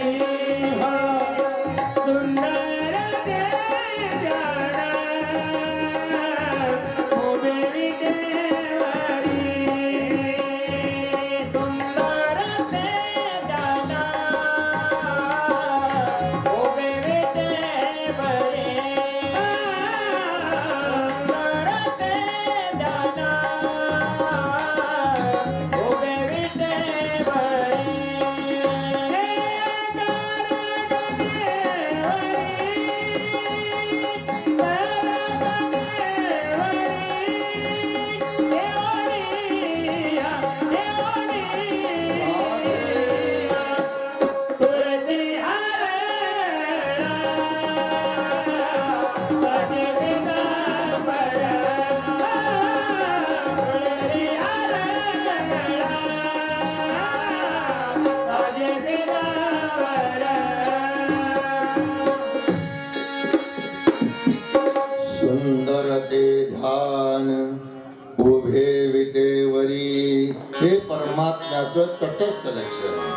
सुंदर ते ध्यान उभे विठेवरी सुंदर ते ध्यान उभे विठेवरी सुंदर ते ध्यान उभे सुंदर ते ध्यान उभे विटेवरी हे परमात्म्याचं तटस्थ लक्षण आहे.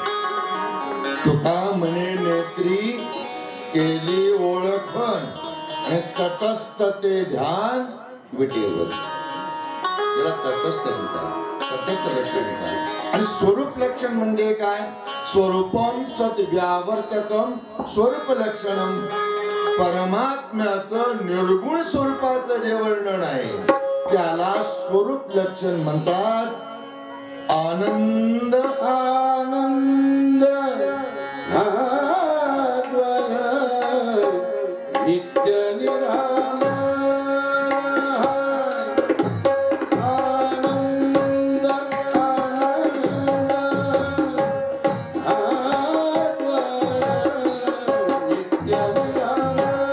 तुका म्हणे नेत्री केली ओळखण आणि तटस्थ ते ध्यान विटेवरी याला तटस्थ म्हणतात, तटस्थ लक्षण म्हणतात. आणि स्वरूप लक्षण म्हणजे काय? स्वरूपम सद व्यावर्तकम स्वरूप लक्षणम परमात्म्याचं निर्गुण स्वरूपाचं जे वर्णन आहे त्याला स्वरूप लक्षण म्हणतात. आनंद आनंद आद्वय नित्य निरामय आनंद आनंद आद्वय नित्य निरामय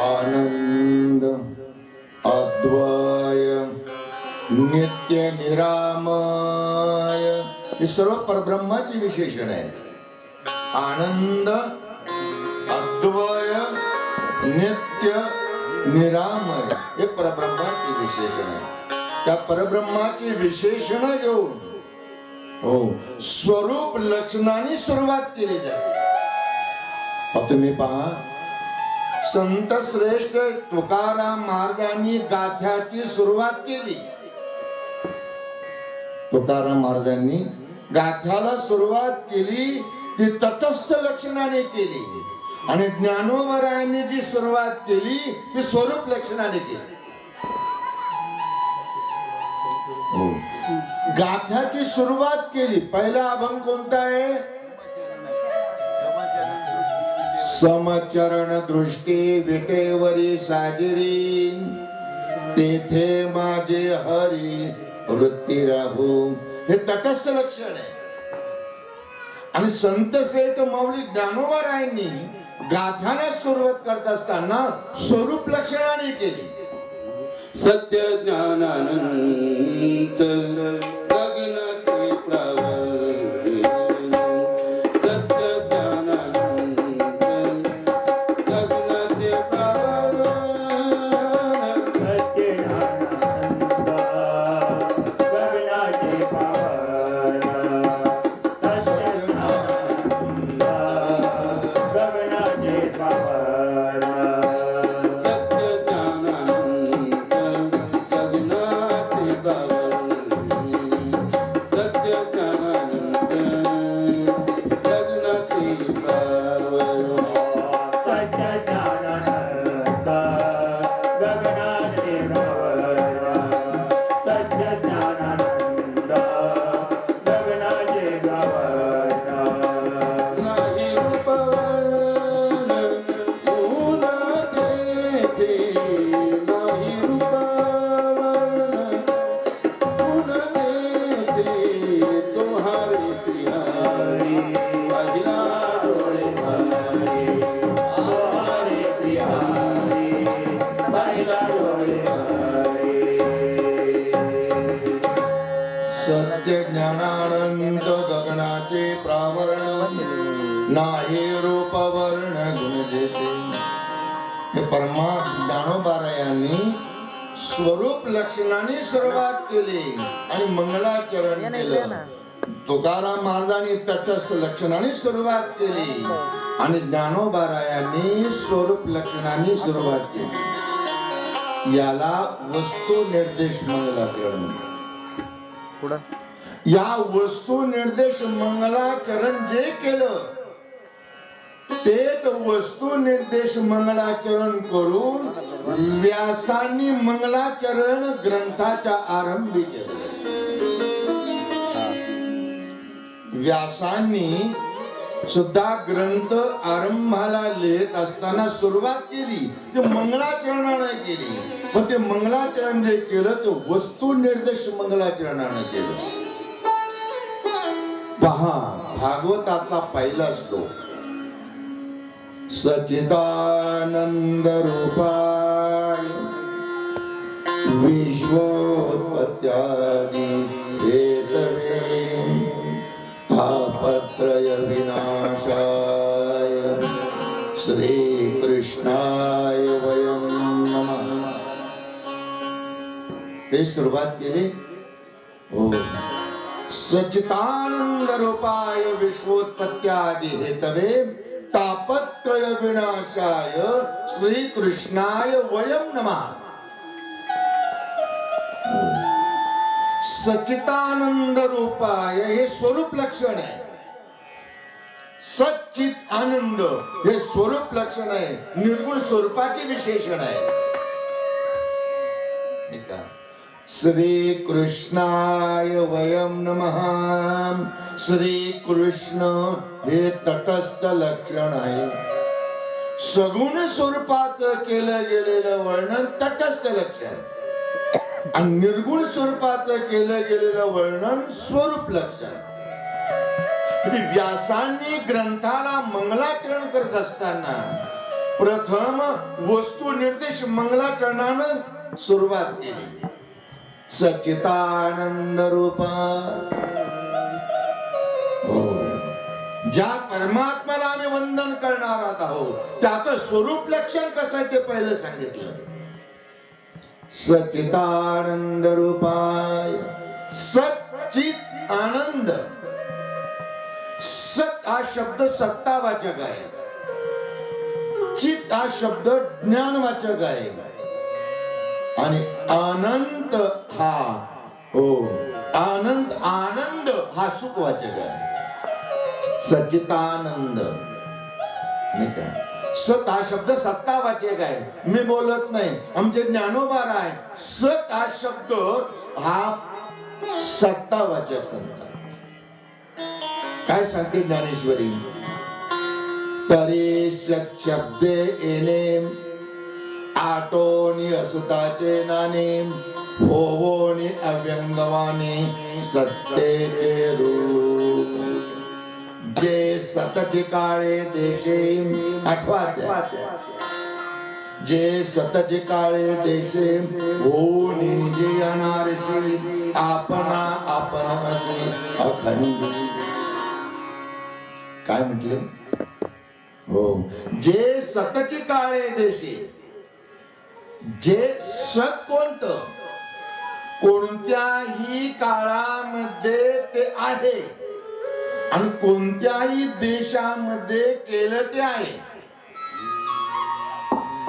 आनंद अद्वय नित्य निरामय हे सर्व परब्रह्माची विशेषण आहे. आनंद अद्वय नित्य निरामय हे परब्रह्माची विशेषण आहे. त्या परब्रह्माची विशेषण घेऊन हो स्वरूप लक्षणाने सुरुवात केली जाते. तुम्ही पहा संत श्रेष्ठ तुकाराम महाराजांनी गाथ्याची सुरुवात केली. तुकाराम महाराजांनी गाथ्याला सुरुवात केली ती तटस्थ लक्षणाने केली आणि ज्ञानोबरायांनी जी सुरुवात केली ती स्वरूप लक्षणाने केली. गाथ्याची सुरुवात केली. पहिला अभंग कोणता आहे? समचरण दृष्टी विटेवरी साजिरी तेथे माझे हरी वृत्ती राहू हे तटस्थ लक्षण आहे. आणि संत श्रेष्ठ माऊली ज्ञानोबारायांनी गाथाला सुरुवात करत असताना स्वरूप लक्षणाने केली. सत्य ज्ञानानंत गगनाचे प्रवरी. सत्य ज्ञानानंत गगनाचे प्रवरी. सच्चिदानंद गगनाचे पावन. सच्चिदानंद गगनाचे पावन. सत्य ज्ञानानंद गगनाचे प्रावरण नाही रूप वर्ण गुण जेते. हे परमा ज्ञानोबारायांनी स्वरूप लक्षणाने सुरुवात केली आणि मंगलाचरण केलं. तुकाराम महाराजांनी तटस्थ लक्षणाने सुरुवात केली आणि ज्ञानोबारायांनी स्वरूप लक्षणाने सुरुवात केली. याला वस्तू निर्देश मंगलाचरण. पुढं या वस्तू निर्देश मंगलाचरण जे केलं तेच वस्तू निर्देश मंगलाचरण करून व्यासांनी मंगलाचरण ग्रंथाच्या आरंभी केलं. व्यासांनी सुद्धा ग्रंथ आरंभाला लिहित असताना सुरुवात केली ते मंगलाचरणाने केली. पण ते मंगलाचरण जे केलं ते वस्तू निर्देश मंगलाचरणाने केलं. पहा भागवतातला पहिला श्लोक. सच्चिदानंद रूपाय विश्वोत्पत्त्यादि हेतवे तापत्रय विनाशाय श्री कृष्णाय वयं नमः. हे सुरुवात केली. हो. सच्चिदानंद रूपाय विश्वोत्पत्त्यादि हेतवे तापत्रय विनाशाय श्री कृष्णाय वयं नमः. सच्चिदानंद रूपाय हे स्वरूप लक्षण आहे. सच्चित आनंद हे स्वरूप लक्षण आहे. निर्गुण स्वरूपाचे विशेषण आहे. श्री कृष्णाय वयं नमः. श्री कृष्ण हे तटस्थ लक्षण आहे. सगुण स्वरूपाचं केलं गेलेलं वर्णन तटस्थ लक्षण आणि निर्गुण स्वरूपाचं केलं गेलेलं वर्णन स्वरूप लक्षण. व्यासांनी ग्रंथाला मंगलाचरण करत असताना प्रथम वस्तू निर्देश मंगलाचरणानं सुरुवात केली. सच्चिदानंद रूपा. ज्या परमात्म्याला आम्ही वंदन करणार आहोत त्याचं स्वरूप लक्षण कसं आहे ते पहिलं सांगितलं. सच्चिदानंद रूपाय. सच्चित आनंद. सत हा शब्द सत्तावाचक आहे. चित हा शब्द ज्ञानवाचक आहे आणि अनंत हा हो आनंद आनंद हा सुखवाचक आहे. सच्चिदानंद. सत हा शब्द सत्तावाचक आहे. मी बोलत नाही, आमचे ज्ञानोबा आहे. सत हा शब्द हा सत्तावाचक संत. काय सांगते ज्ञानेश्वरी. तरी सत शब्दे येणे आटोनी असताचे नाने होवोनी अव्यंगवाने सत्तेचे रूप. जे सतचे काळे देशे आठवा जे सतचे काळे देशे हो निजे येणारशी आपणा आपण असे अखंड. काय म्हटले? हो, जे सतचे काळे देशे, जे सत कोणतं? कोणत्याही काळामध्ये ते आहे आणि कोणत्याही देशामध्ये केलं ते आहे.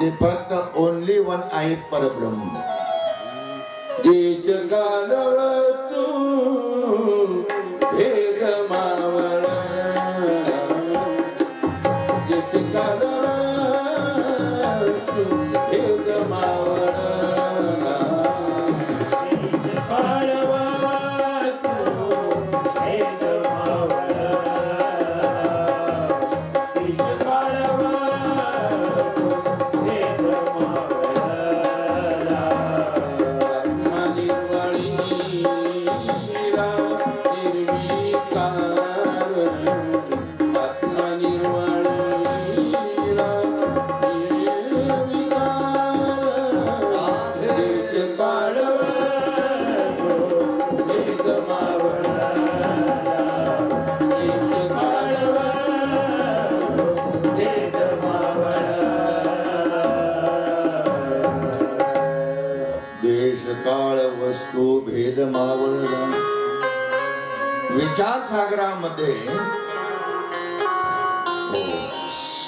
ते फक्त ओनली वन आहे, परब्रह्म. देश काल वस्तू भेद मावळ. देश काल वस्तू भेद मावळ. भेद मावळला. विचार सागरामध्ये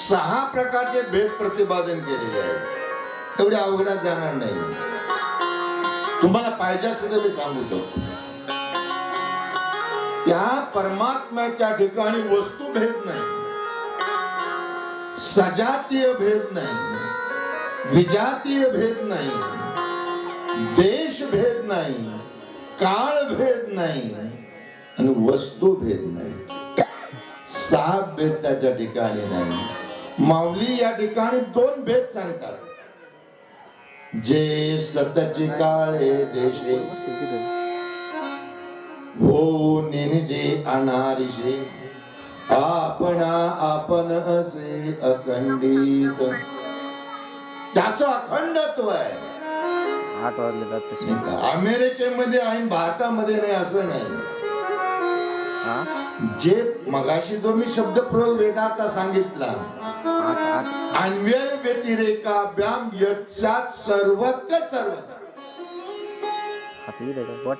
6 प्रकारचे भेद प्रतिपादन केलेले आहेत. एवढे अवघडात जाणार नाही. तुम्हाला पाहिजे असेल तर मी सांगू शकतो. त्या परमात्म्याच्या ठिकाणी वस्तू भेद नाही, सजातीय भेद नाही, विजातीय भेद नाही, देश भेद नाही, काळ भेद नाही आणि वस्तू भेद नाही. 6 भेद त्याच्या ठिकाणी नाही. माऊली या ठिकाणी 2 भेद सांगतात. जे सतचे काळे देशे हो निजे अनारिशे आपणा आपण असे अखंडित. त्याचं अखंडत्व आहे. 8 वाजले जाते. अमेरिकेमध्ये आहे, भारतामध्ये नाही असं नाही. जे मगाशी जो मी शब्द प्रयोग वेदांत सांगितला, अन्वय व्यतिरेकाभ्याम यत्सात सर्वत्र सर्वत्र.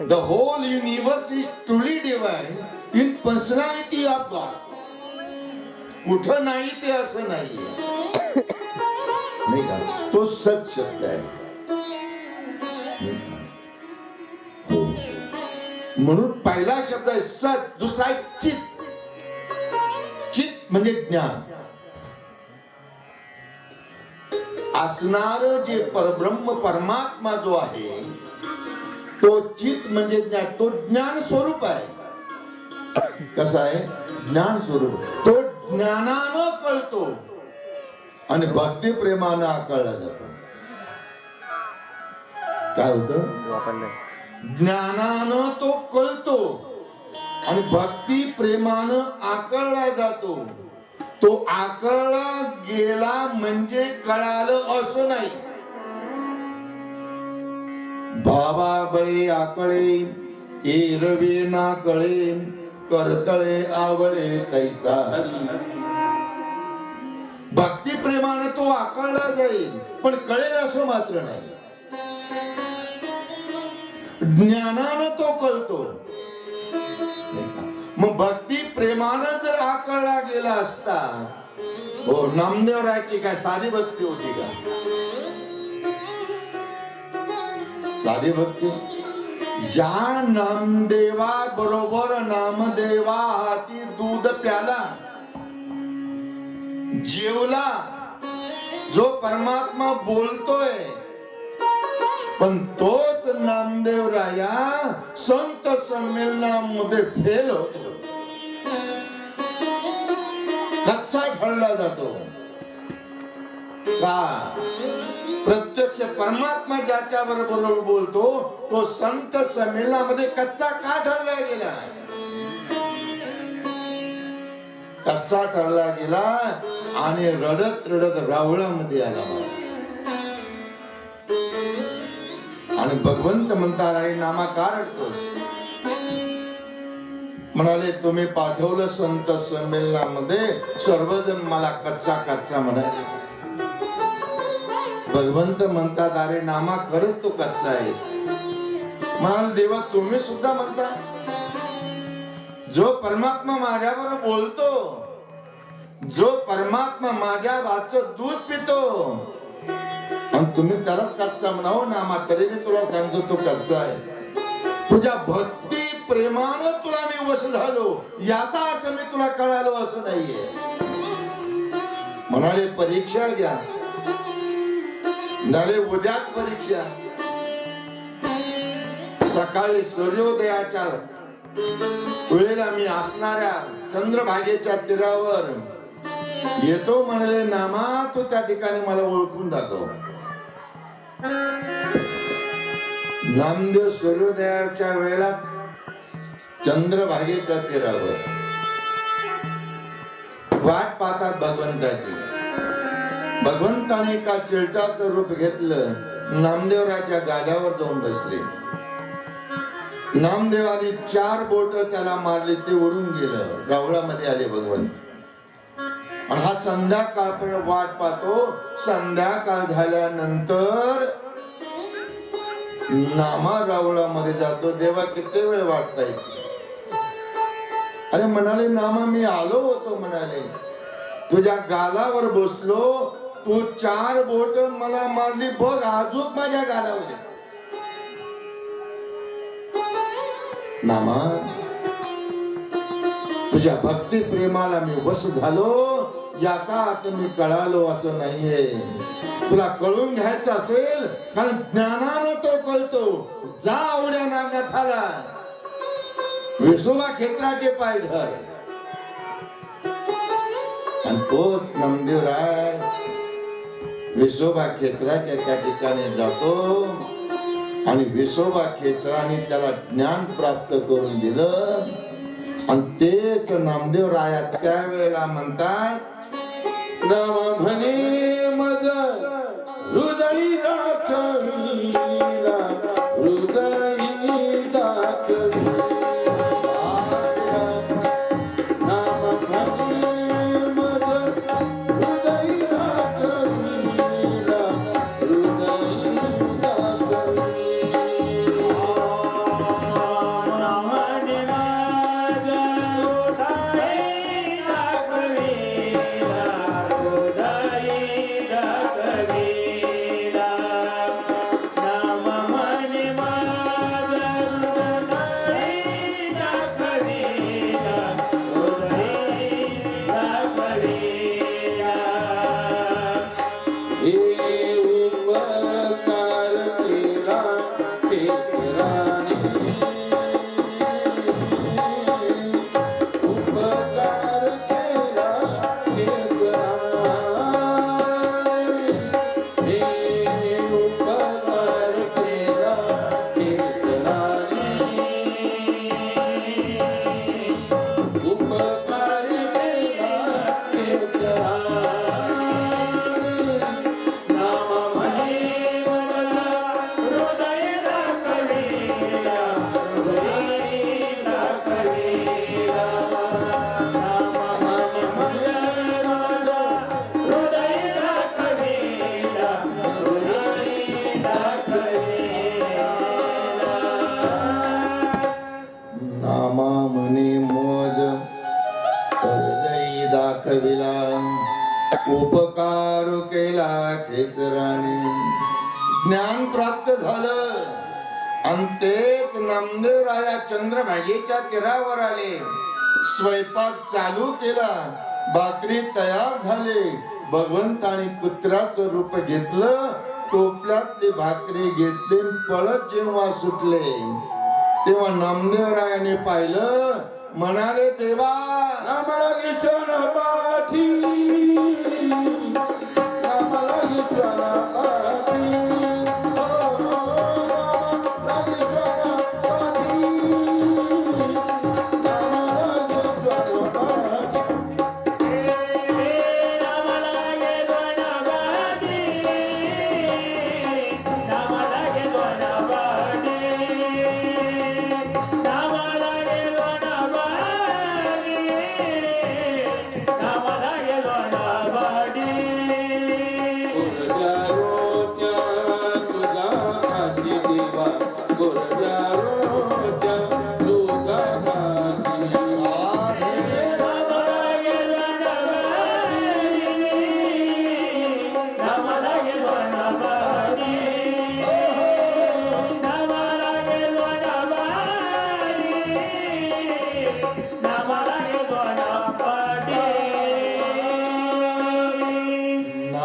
The whole universe is truly divine in personality of God. कुठं नाही ते असं नाही. नाही का? तो सत शब्द आहे. म्हणून पहिला शब्द आहे सत, दुसरा आहे चित. चित म्हणजे ज्ञान. असणार जे परब्रह्म परमात्मा जो आहे तो चित म्हणजे ज्ञान. तो ज्ञान स्वरूप आहे. कसा आहे? ज्ञान स्वरूप. तो ज्ञानानं कळतो आणि भक्ती प्रेमानं आकळला जातो. काय होतं? ज्ञानानं तो कळतो आणि भक्ती प्रेमानं आकळला जातो. तो आकळला गेला म्हणजे कळालं असं नाही. बाबा बळे आकळे एरवे ना कळे करतळे आवळे तैसा हरी. भक्ती प्रेमानं तो आकळला जाईल पण कळेल असं मात्र नाही. ज्ञानानं तो कळतो. मग भक्ती प्रेमानं जर आकळला गेला असता, हो नामदेवरायाची काय साधी भक्ती होती का? साधी भक्ती. ज्या नामदेवा बरोबर नामदेवा हाती दूध प्याला, जेवला, जो परमात्मा बोलतोय, पण तोच नामदेव राया संत संमेलनामध्ये फेल होतो, कच्चा ठरला जातो. का? प्रत्यक्ष परमात्मा ज्याच्या बरोबर बोलतो तो संत संमेलनामध्ये कच्चा का ठरला गेला? कच्चा ठरला गेला आणि रडत रडत रावळामध्ये आला. आणि भगवंत म्हणतात अरे नामा का रडतोस? म्हणाले तुम्ही पाठवलं संत संमेलनामध्ये सर्वजण मला कच्चा कच्चा म्हणाले. भगवंत म्हणतात अरे नामा खरंच तू कच्चा आहे. म्हणाल देवा तुम्ही सुद्धा म्हणता जो परमात्मा माझ्याबरोबर बोलतो, जो परमात्मा माझ्या भाचं दूध पितो आणि तुम्ही त्याला कच्चा म्हणावं नामा, तरी मी तुला सांगतो तो कच्चा आहे. तुझ्या भक्ती प्रेमानं तुला मी वश झालो याचा अर्थ मी तुला कळालो असं नाहीये. म्हणाले परीक्षा घ्या. म्हणाले उद्याच परीक्षा. सकाळी सूर्योदयाच्या वेळेला मी असणाऱ्या चंद्रभागेच्या तीरावर येतो. म्हणाले नामा तू त्या ठिकाणी मला ओळखून दाखव. नामदेव सूर्योदयाच्या वेळेला चंद्रभागेच्या तीरावर वाट पाहतात भगवंताची. भगवंताने एका चिलटाचं रूप घेतलं, नामदेवराच्या गाद्यावर जाऊन बसले. नामदेवाने 4 बोट त्याला मारले, ते उडून गेलं. गावळामध्ये आले भगवंत. आणि हा संध्याकाळपर्यंत वाट पाहतो. संध्याकाळ झाल्यानंतर नामा रावळामध्ये जातो. देवा किती वेळ वाट पाहिजे? अरे म्हणाले नामा मी आलो होतो. म्हणाले तुझ्या गालावर बसलो, तू 4 बोट मला मारली, बघ अजून माझ्या गालावर. नामा तुझ्या भक्ती प्रेमाला मी वश झालो याचा अर्थ मी कळालो असं नाहीये. तुला कळून घ्यायचं असेल कारण ज्ञानानं तो कळतो. जा उड्या नामण्यात आला, विसोबा क्षेत्राचे पाय धर. आणि तोच नामदेवराय विसोबा क्षेत्राच्या त्या ठिकाणी जातो आणि विसोबा क्षेत्राने त्याला ज्ञान प्राप्त करून दिलं. आणि तेच नामदेवराया त्यावेळेला म्हणतात नाम म्हणे मज हृदय दाखविला, हृदय दाखविला. नाम म्हणे मज हृदय दाखविला, हृदय दाखविला. उपकार केला खेचराने. ज्ञान प्राप्त झालं आणि तेच नामदेवराया चंद्रभागेच्या तीरावर आले. स्वयंपाक चालू केला, भाकरी तयार झाले. भगवंताने कुत्राचं रूप घेतलं, टोपल्यातली भाकरी घेतली, पळत जेव्हा सुटले तेव्हा नामदेवरायाने पाहिलं. म्हणाले देवा आम्हाला ईश्वरा पाठी, आम्हाला ईश्वरा पाठी, आम्हाला ईश्वरा पाठी, आम्हाला ईश्वरा पाठी.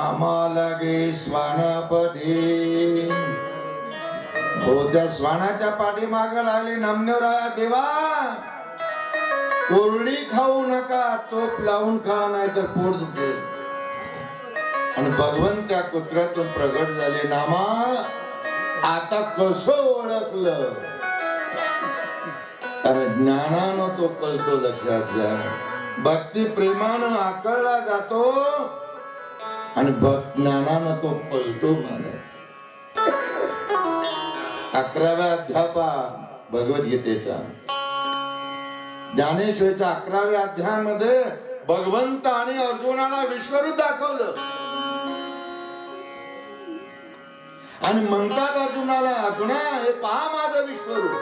नामा लागे स्वानापदी. हो त्या स्वानाच्या पाठीमाग लागले नामदेवराया देवा कोरडी खाऊ नका, तोप लावून खा नाही तर पोट दुखेल. आणि भगवंत त्या कुत्र्यातून प्रगट झाले. नामा आता कसं ओळखलं? कारण ज्ञानानं तो कळतो. लक्षात घ्या, भक्ती प्रेमानं आकळला जातो आणि ज्ञानानं तो कळतो. 11व्या अध्यापा भगवद्गीतेचा ज्ञानेश्वरीच्या 11व्या अध्यायामध्ये भगवंत आणि अर्जुनाला विश्वरूप दाखवलं आणि म्हणतात अर्जुनाला, अर्जुना हे पहा माझं विश्वरूप.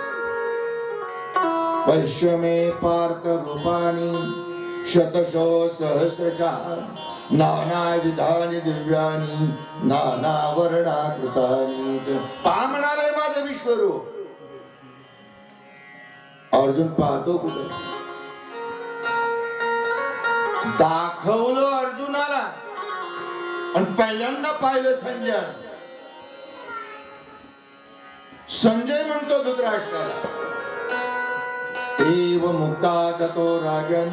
पश्य मे पार्थ रूपाणी शतशो सहस्रशः नाना विधानी दिव्यानी नाना वर्णाकृतानी. पहा म्हणाले माझं विश्वरूप. अर्जुन पाहतो कुठे? दाखवलं अर्जुनाला आणि पहिल्यांदा पाहिलं संजय. संजय म्हणतो धृतराष्ट्राला, एव मुक्ता ततो राजन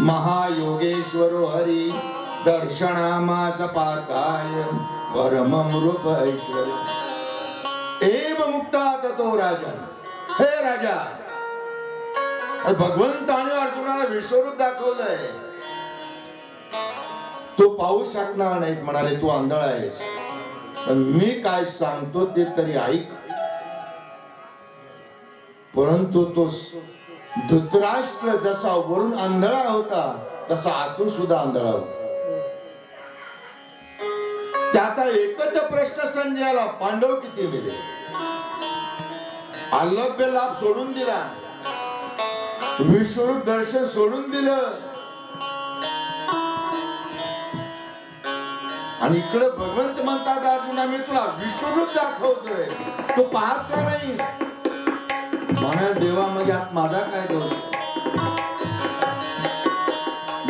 महायोगेश्वरो हरी दर्शनामास पार्थाय परमं रूप ऐश्वर्य. एव मुक्ता ततो राजन. हे राजा, भगवंत आणि अर्जुनाला विश्वरूप दाखवलंय. तू पाहू शकणार नाहीस म्हणाले, तू आंधळा आहेस. मी काय सांगतो ते तरी ऐक. परंतु तो धृतराष्ट्र जसा वरून आंधळा होता तसा आतून सुद्धा आंधळा होता. त्याचा एकच प्रश्न संजयाला, पांडव किती मेले? आलभ्य लाभ सोडून दिला, विश्वरूप दर्शन सोडून दिलं आणि इकडे भगवंत म्हणतात अर्जुना मी तुला विश्वरूप दाखवतोय, तू पाहत का नाही? म्हणा देवा मग यात माझा काय दोष?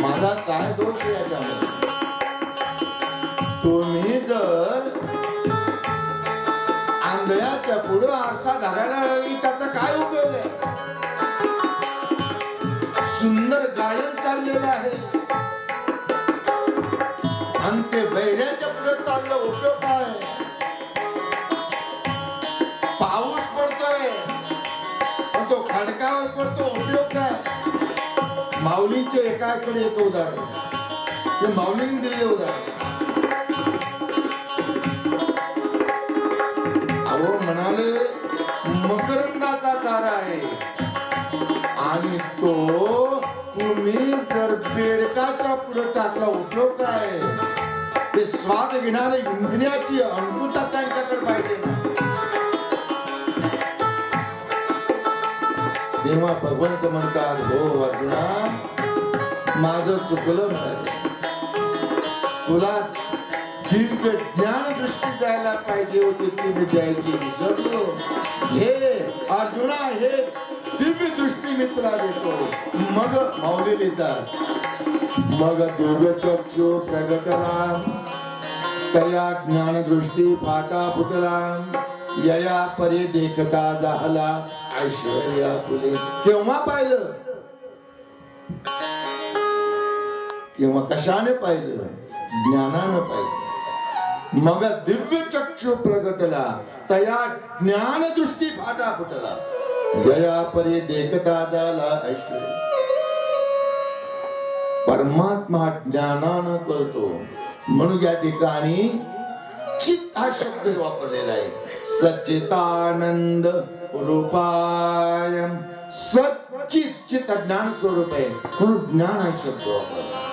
माझा काय दोष आहे याच्यामध्ये? तुम्ही जर आंधळ्याच्या पुढे आरसा धरायला लागली त्याचा काय उपयोग आहे? सुंदर गायन चाललेलं आहे आणि ते बहिऱ्याच्या पुढे चाललं, उपयोग काय? पाऊस पडतोय तो खडकावर पडतो, उपयोग काय? माऊलींचे एकाकडे एक उदाहरण, ते माऊलींनी दिलेले उदाहरण. अहो म्हणाले मकरंदाचा चारा आहे आणि तो तुम्ही जर बेडकाच्या पुढे टाकला, उपयोग काय? ते स्वाद घेणारे इंद्रियाची अंकुता त्यांच्याकडे पाहिजे ना. तेव्हा भगवंत म्हणतात, हो अर्जुना माझं चुकलं म्हणाले, तुला दिव्य ज्ञान दृष्टी द्यायला पाहिजे होती ती मी द्यायची विसरलो. हे अर्जुना हे दिव्य दृष्टी मी तुला देतो. मग माऊली लिहितात, मग दिव्य चक्षु प्रगटला तया ज्ञान दृष्टी फाटा फुटला यया परी देखता झाला ऐश्वर्या फुले. केव्हा पाहिलं? केव्हा कशाने पाहिलं? ज्ञानानं पाहिलं. मग दिव्य चक्षु प्रगटला तया ज्ञान दृष्टी फाटा फुटला यया परी देखता झाला ऐश्वर्य. परमात्मा ज्ञानानं कळतो म्हणून या ठिकाणी चित हा शब्द वापरलेला आहे. सच्चितानंद रूपाय. सच्चित चित ज्ञान स्वरूप आहे म्हणून ज्ञान हा शब्द वापरला.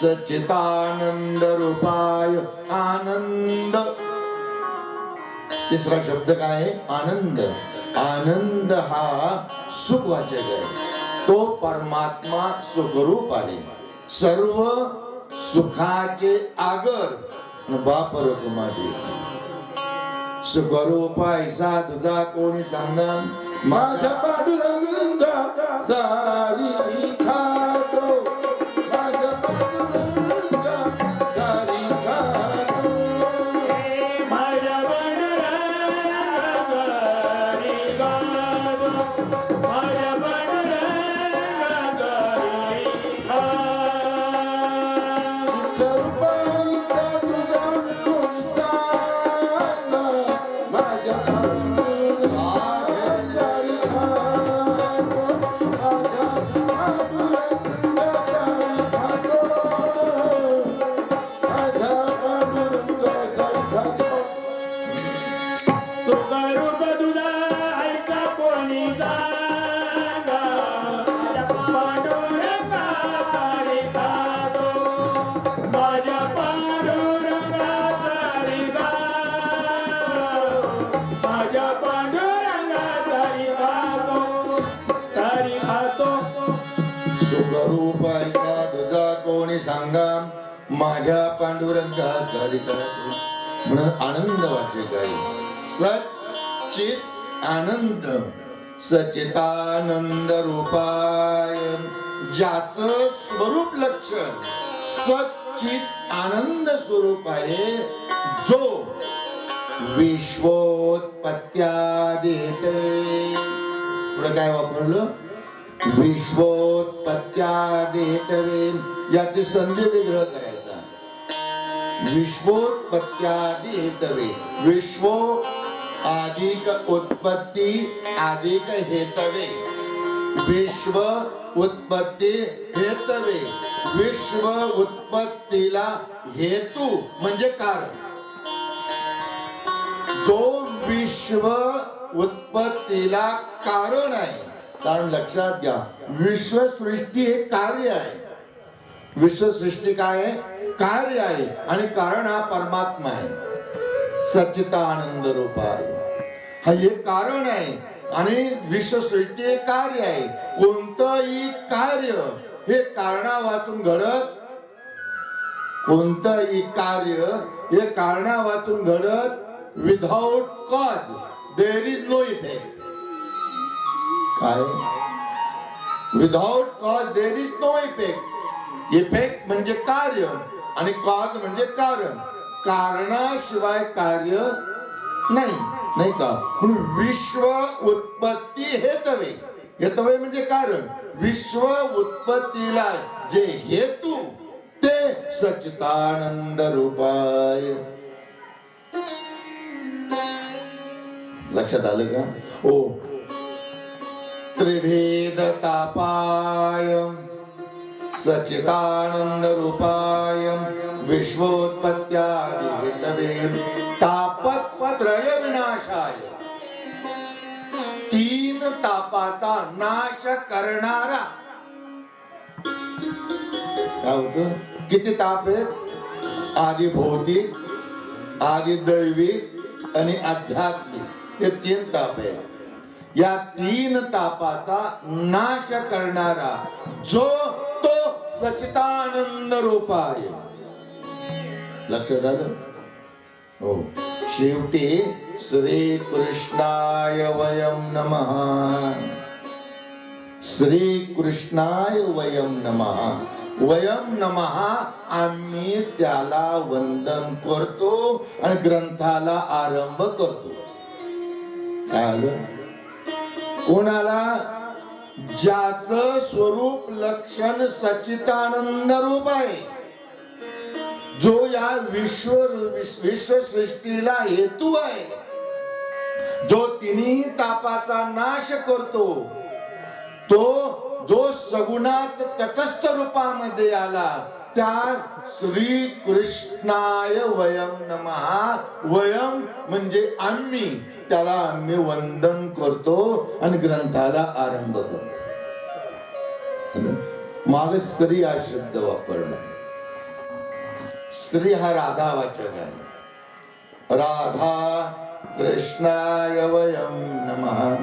सच्चितानंद रूपाय आनंद. तिसरा शब्द काय आहे? आनंद. आनंद हा सुखवाचक आहे. तो परमात्मा सुखरूप आहे. सर्व सुखाचे आगर बाप रकुमादी. सुखरूप ऐसा तुझा कोणी सांगा? माझ्या पांडुरंगा सारी खातो, माझ्या पांडुरंगा माझ्या पांडुरंगाचा रे गाव, माझ्या पांडुरंगाचा रे गाव, तारी खातो. सुखरूप ऐका तुझा कोणी सांगा, माझ्या पांडुरंगा सारिका म्हणून आनंद वाचे काय. सच्चित आनंद, सच्चितानंद रूपाय, ज्याचं स्वरूप लक्षण सच्चित आनंद स्वरूप आहे, जो विश्वोत्पत्त्यादिहेतवे. पुढे काय वापरलं? विश्वोत्पत्त्यादिहेतवे. याची संधी विग्रह करायचा. विश्वोत्पत्त्यादिहेतवे, विश्व अधिक उत्पत्ती अधिक हेतवे, विश्व उत्पत्ती हेतवे. विश्व उत्पत्तीला हेतू म्हणजे कारण. जो विश्व उत्पत्तीला कारण आहे. कारण लक्षात घ्या, विश्वसृष्टी हे कार्य आहे. विश्वसृष्टी काय आहे? कार्य आहे. आणि कारण हा परमात्मा आहे. सच्चिदानंद रूप आहे. हा एक कारण आहे आणि विश्वसृष्टी हे कार्य आहे. कोणतंही कार्य हे कारणा वाचून घडत, कोणतंही कार्य हे कारणा वाचून घडत. Without cause there is no effect. काय? Without cause there is no effect. Effect म्हणजे कार्य आणि कॉज म्हणजे कारण. कारणाशिवाय कार्य नाही, नाही का? म्हणून विश्व उत्पत्ती हेतवे. हेतवे म्हणजे कारण. विश्व उत्पत्तीला जे हेतू ते सच्चिदानंद रूपाय. लक्षात आलं का? ओ त्रिभेद तापाय सच्चिदानंद रूपाय विश्वोत्पत्त्यादिहेतवे तापत्रय विनाशाय. तीन तापाचा नाश करणारा. काय होतं? किती ताप आहेत? आधी भौतिक, आधी दैविक आणि आध्यात्मिक. हे तीन ताप आहेत. या तीन तापाचा नाश करणारा जो तो सच्चिदानंद रूप आहे. लक्षात आलं? हो. शेवटी श्री कृष्णाय वयम नमः. श्री कृष्णाय वयम नमः. वयम नमः. आम्ही त्याला वंदन करतो आणि ग्रंथाला आरंभ करतो. काय आलं? कोणाला? ज्याचं स्वरूप लक्षण सच्चिदानंद रूप आहे, जो या विश्वसृष्टीला हेतू आहे, जो तिन्ही तापाचा नाश करतो, तो जो सगुणात तटस्थ रूपामध्ये आला, त्या श्री कृष्णाय वयम नमः. वयम म्हणजे आम्ही, त्याला आम्ही वंदन करतो आणि ग्रंथाला आरंभ करतो. माग स्त्री हा शब्द वापरला. स्त्री हा राधा वाचक आहे. राधा कृष्णाय वयम नमः.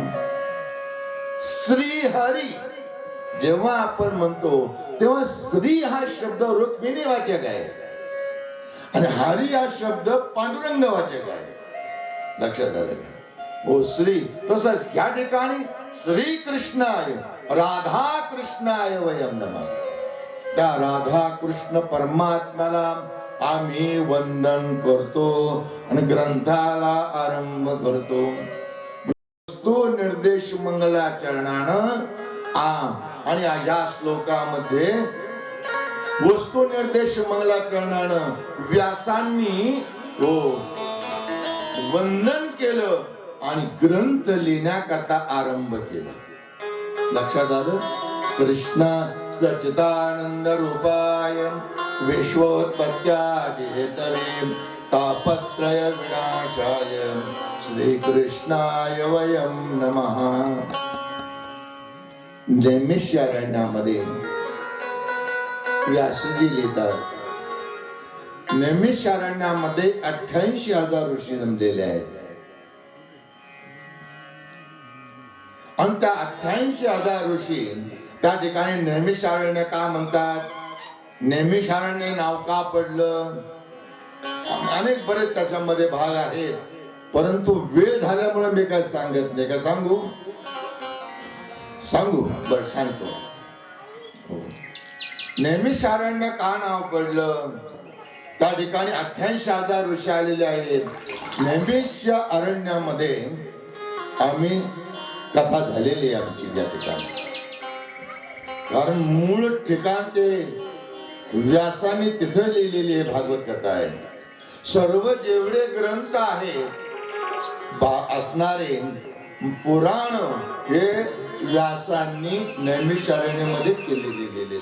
श्री हरी जेव्हा आपण म्हणतो तेव्हा स्त्री हा शब्द रुक्मिणी वाचक आहे आणि हरी हा शब्द पांडुरंग वाचक आहे. लक्षात आलं का? हो. श्री तसंच या ठिकाणी श्री कृष्णाय राधा कृष्णाय वयम नमः. त्या राधा कृष्ण परमात्म्याला आम्ही वंदन करतो आणि ग्रंथाला आरंभ करतो. वस्तू निर्देश मंगलाचरणानं आणि या श्लोकामध्ये वस्तू निर्देश मंगलाचरणानं व्यासांनी वंदन केलं आणि ग्रंथ लिहिण्याकरता आरंभ केला. लक्षात आलं? कृष्ण सच्चिदानंद रूपाय विश्वोत्पत्त्यादिहेतवे तापत्रय विनाशाय श्री कृष्णाय वयम नमः. नैमिषारण्यामध्ये व्यासजी लिहितात, नैमिषारण्यामध्ये 88,000 ऋषी जमलेले आहेत. आणि त्या 88,000 ऋषी त्या ठिकाणी नैमिषारण्य का म्हणतात, नैमिषारण्य नाव का पडलं, अनेक बरेच त्याच्यामध्ये भाग आहेत. परंतु वेळ झाल्यामुळे मी काय सांगत नाही. का सांगू बर सांगतो. नैमिषारण्य का नाव पडलं, त्या ठिकाणी 88,000 ऋषी आलेले आहेत. नैमिष अरण्यामध्ये आम्ही कथा झालेली आहे आमची त्या ठिकाणी. कारण मूळ ठिकाण ते व्यासाने तिथं लिहिलेली आहे भागवत कथा आहे. सर्व जेवढे ग्रंथ आहेत असणारे पुराण हे व्यासांनी नैमिषारण्यामध्ये केलेले.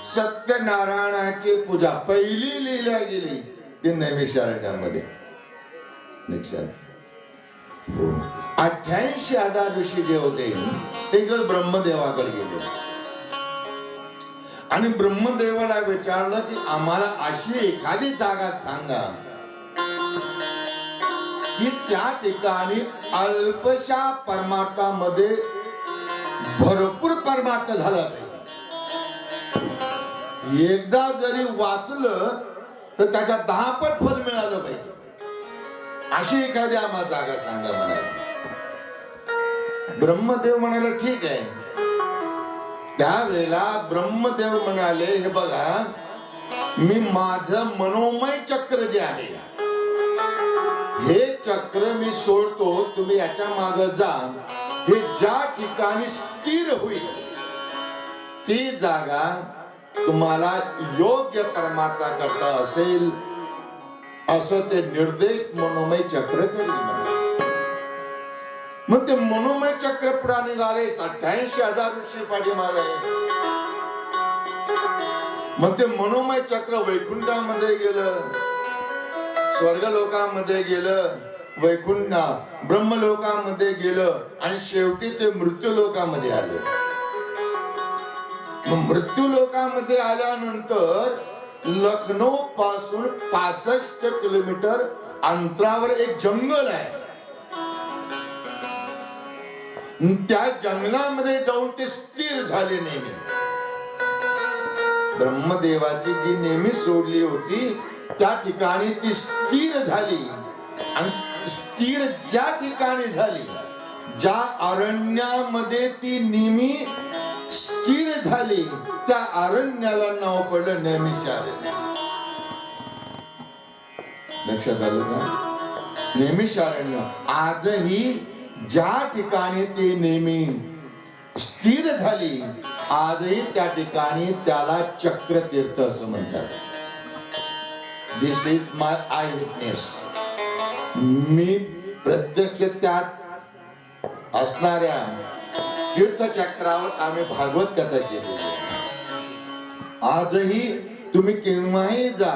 सत्यनारायणाची पूजा पहिली लिहिल्या गेली ते नैमिषारण्यामध्ये. 88,000 ऋषी जे होते ते ब्रह्मदेवाकडे गेले आणि ब्रह्मदेवाला विचारलं की आम्हाला अशी एखादी जागा सांगा की त्या ठिकाणी अल्पशा परमार्थामध्ये भरपूर परमार्थ झाला पाहिजे. एकदा जरी वाचलं तर त्याच्या 10 पट फल मिळालं पाहिजे. अशी एखादी आम्हाला जागा सांगा म्हणाले. ब्रह्मदेव म्हणाले ठीक आहे. त्यावेळेला ब्रह्मदेव म्हणाले हे बघा, मी माझं मनोमय चक्र जे आहे हे चक्र मी सोडतो, तुम्ही याच्या मागे जा. हे ज्या ठिकाणी स्थिर होईल ती जागा तुम्हाला योग्य परमार्था करता असेल असं ते निर्देश मनोमय चक्र करेल. मग ते मनोमय चक्र पुढे निघाले. 88,000 ऋषी पाठीमागे. मग ते मनोमय चक्र वैकुंठामध्ये गेलं, स्वर्गलोकामध्ये गेलं, वैकुंठ ब्रह्मलोकामध्ये गेलं आणि शेवटी ते मृत्यूलोकामध्ये आलं. मृत्यूलोकामध्ये आल्यानंतर लखनौ पासून 65 किलोमीटर अंतरावर एक जंगल आहे. त्या जंगलामध्ये जाऊन ते स्थिर झाले. नेहमी ब्रह्मदेवाची जी नेहमी सोडली होती त्या ठिकाणी ती स्थिर झाली. आणि स्थिर ज्या ठिकाणी झाली, ज्या अरण्यामध्ये ती नेहमी स्थिर झाली, त्या अरण्याला नाव पडलं नैमिषारण्य. लक्षात आलं का? नैमिषारण्य आजही ज्या ठिकाणी ती नेहमी स्थिर झाली, आजही त्या ठिकाणी त्याला चक्रतीर्थ असं म्हणतात. दिस इज माय आय विटनेस. मी प्रत्यक्ष त्यात असणाऱ्या तीर्थचक्रावर आम्ही भागवत कथा केली. आजही तुम्ही केव्हाही जा,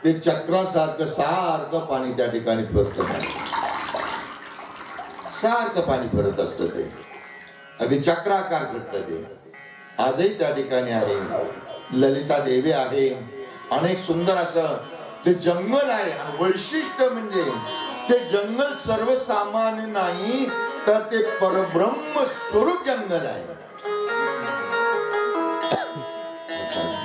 ते चक्रासारखं सारखं पाणी त्या ठिकाणी फिरत, सारखं पाणी फिरत असतं. ते अगदी चक्राकार फिरत. ते आजही त्या ठिकाणी आहे. ललिता देवी आहे. अनेक सुंदर असं ते जंगल आहे. वैशिष्ट्य म्हणजे ते जंगल सर्वसामान्य नाही, तर ते परब्रह्म स्वरूप जंगल आहे.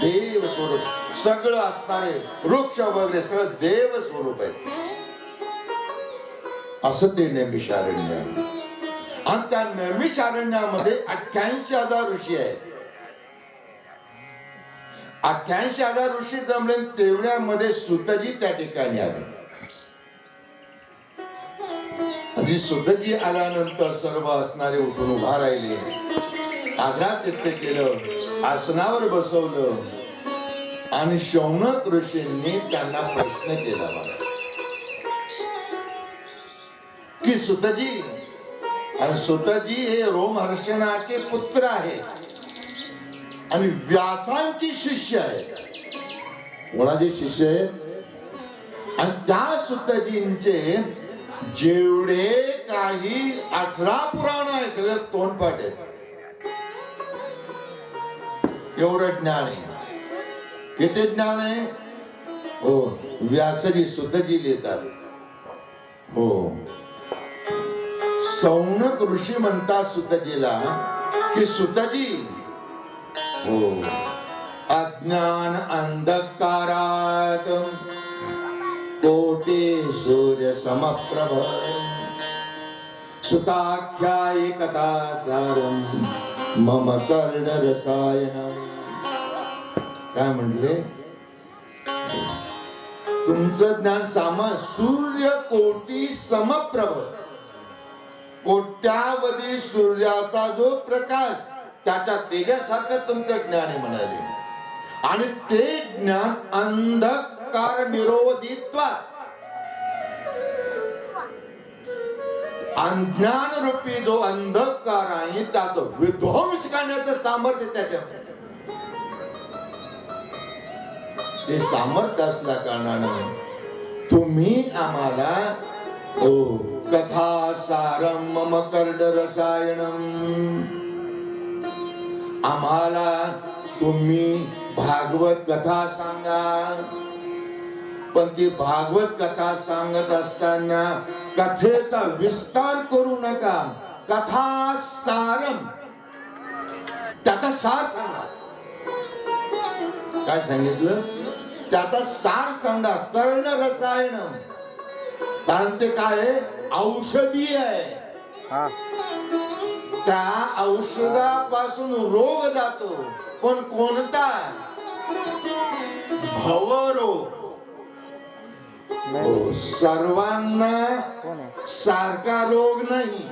देव स्वरूप सगळं असणारे वृक्ष वगैरे सगळं देव स्वरूप आहे. असं ते नैमिषारण्य आहे. आणि त्या नैमिषारण्यामध्ये 88,000 ऋषी आहेत. 88,000 ऋषी जमले. तेवढ्यामध्ये सुतजी त्या ठिकाणी आले. आणि सुतजी आल्यानंतर सर्व असणारे उठून उभा राहिले. आग्रातीर्थ केलं, आसनावर बसवलं आणि शौनक ऋषींनी त्यांना प्रश्न केला की सुतजी, आणि सुतजी हे रोमहर्षणाचे पुत्र आहेत आणि व्यासांची शिष्य आहेत. कोणाचे शिष्य आहेत? आणि त्या सुतजींचे जेवढे काही 18 पुराण आहेत तोंडपाठ आहेत. एवढं ज्ञान आहे. किती ज्ञान आहे? हो व्यासजी सुतजी लिहितात. हो सौनक ऋषी म्हणतात सुतजीला की सुतजी हो अज्ञान अंधकारात कोटी सूर्य समप्रभ सुताख्यायी कथा सारम मम कर्ण रसायन. काय म्हटले? तुमचं ज्ञान सूर्य कोटी समप्रभ, कोट्यावधी सूर्याचा जो प्रकाश त्याच्या तेजासारखं तुमचं ज्ञान आहे म्हणाले. आणि ते ज्ञान अंधकार निरोधित्वा अज्ञान रूपी जो अंधकार आहे त्याचं विध्वंस करण्याचं सामर्थ्य त्याच्यामध्ये. ते सामर्थ्य असल्या कारणानं तुम्ही आम्हाला कथा सारम मम कर्ण रसायनम, आम्हाला तुम्ही भागवत कथा सांगा. पण ती भागवत कथा सांगत असताना कथेचा विस्तार करू नका. कथा सारम, त्याचा सार सांगा. काय सांगितलं? त्याचा सार सांगा. कर्ण रसायन, कारण ते काय आहे? औषधी आहे. त्या औषधापासून रोग जातो. पण कोणता? भवरोग. सर्वांना सारखा रोग नाही,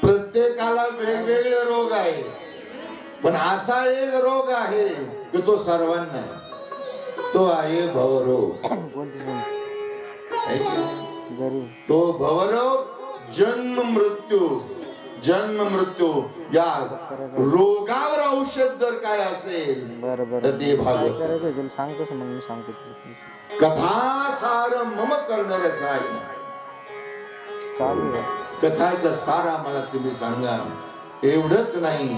प्रत्येकाला वेगवेगळे रोग आहे. पण असा एक रोग आहे की तो सर्वांना, तो आहे भवरोग. तो भवरोग जन्म मृत्यू. जन्म मृत्यू या रोगावर औषध जर काय असेल तर ते भागवत. सांगतोस मग मी सांगतो. कथा सार मम कर्ण रसायन. कथाचा सार आम्हाला तुम्ही सांगा. एवढंच नाही,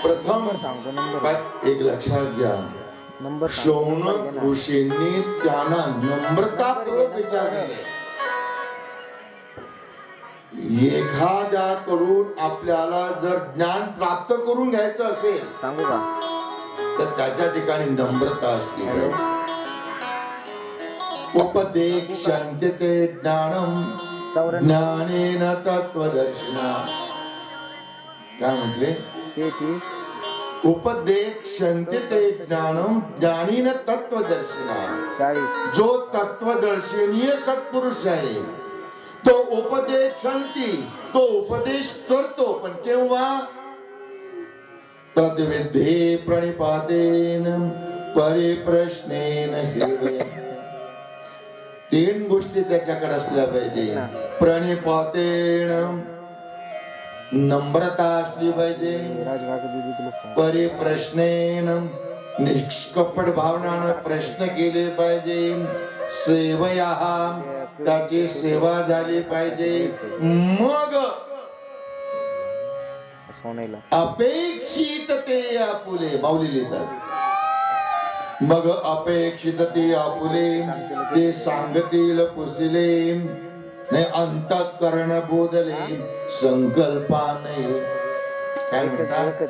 प्रथम सांगतो नंबर एक लक्षात घ्या. नंबर शौनक ऋषींनी त्यांना नम्रतापूर्वक विचारले. एखाद्याकडून आपल्याला जर ज्ञान प्राप्त करून घ्यायचं असेल सांगू का, तर त्याच्या ठिकाणी नम्रता असली पाहिजे. उपदेक्षन्ते ज्ञानम ज्ञानेन तत्वदर्शिना. काय म्हटले? 33. उपदेक्षन्ते ज्ञानम ज्ञानेन तत्वदर्शिना. 40. जो तत्वदर्शनीय सत्पुरुष आहे तो उपदेक्षन्ति, तो उपदेश करतो. पण केव्हा? तद्विद्धे प्रणिपातेन परिप्रश्नेन सेवया. 3 गोष्टी त्याच्याकडे असल्या पाहिजे. प्रणिपातेन नम्रता असली पाहिजे. परिप्रश्नेन निष्कपट भावनानं प्रश्न केले पाहिजे. सेवया त्याची सेवा झाली पाहिजे. मग अपेक्षित ते आपुले. माऊली लिहितात. मग अपेक्षित ते आपुले ते सांगतील पुसले. नाही अंतःकरण बोधले संकल्पाने. काय म्हणतात?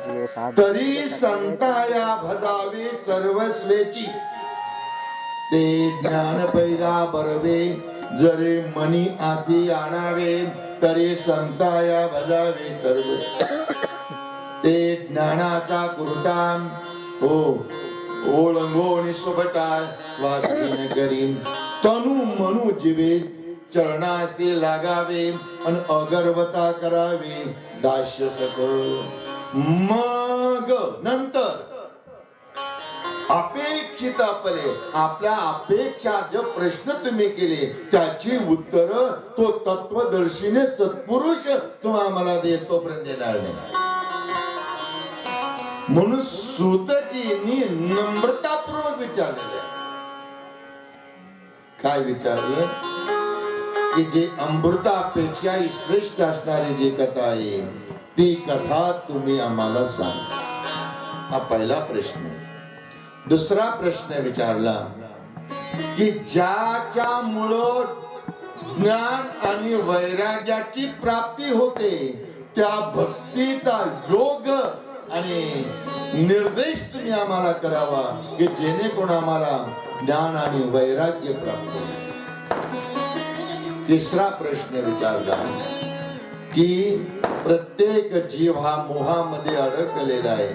तरी संताया भजावे सर्वस्वेची ते ज्ञान पैरा बरवे जरे मनी आधी आणावे. तरी संताया भजावे सर्व ते ज्ञानाचा कुरटा हो ओळंगोणी सुबटा स्वाधीन करीन. तनु मनु जीवे चरणासी लागावे आणि अगरवता करावे दास्य सक. मग नंतर अपेक्षित आपले आपल्या अपेक्षा जे प्रश्न तुम्ही केले त्याची उत्तर तो तत्वदर्शीने सत्पुरुष तुम्हाला देतोपर्यंत देणार नाही. म्हणून सूतजींनी नम्रतापूर्वक विचारलेलं. काय विचारलं? की जे अमृतापेक्षा श्रेष्ठ असणारी जी कथा आहे ती कथा तुम्ही आम्हाला सांगा. हा पहिला प्रश्न. दुसरा प्रश्न विचारला की ज्याच्यामुळं ज्ञान आणि वैराग्याची प्राप्ती होते त्या भक्तीचा योग आणि निर्देश तुम्ही आम्हाला करावा की जेणेकरून आम्हाला ज्ञान आणि वैराग्य प्राप्त होईल. तिसरा प्रश्न विचारला की प्रत्येक जीव हा मोहामध्ये अडकलेला आहे,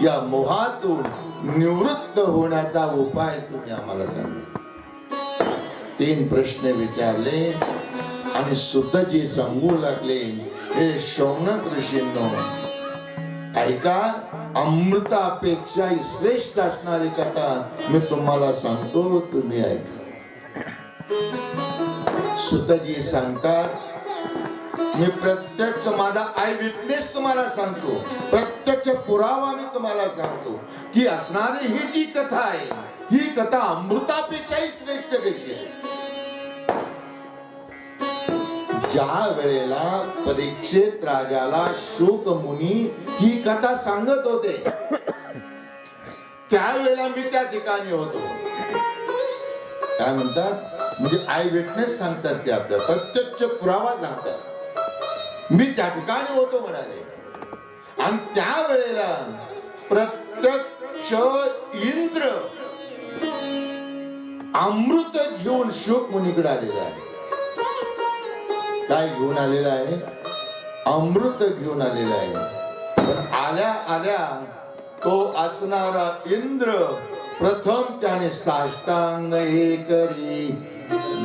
या मोहातून निवृत्त होण्याचा उपाय तुम्ही आम्हाला सांगा. 3 प्रश्न विचारले आणि सुतजी सांगू लागले, हे शौनक ऋषींनो ऐका, अमृतापेक्षा श्रेष्ठ असणारी कथा मी तुम्हाला सांगतो, तुम्ही ऐका. सुतजी सांगतात, मी प्रत्यक्ष माझा आय विटनेस तुम्हाला सांगतो, प्रत्यक्ष पुरावा मी तुम्हाला सांगतो की असणारी ही जी कथा आहे ही कथा अमृतापेक्षाही श्रेष्ठ कशी आहे. ज्या वेळेला परीक्षित राजाला शुक मुनी ही कथा सांगत होते त्यावेळेला मी त्या ठिकाणी होतो. काय म्हणतात म्हणजे आय विटनेस सांगतात, ते आपल्या प्रत्यक्ष पुरावा सांगतात. मी त्या ठिकाणी होतो म्हणाले. आणि त्यावेळेला प्रत्यक्ष इंद्र अमृत घेऊन शुक मुनीकडे आलेला आहे. काय घेऊन आलेला आहे? अमृत घेऊन आलेला आहे. पण आल्या आल्या तो असणारा इंद्र प्रथम त्याने साष्टांग हे करी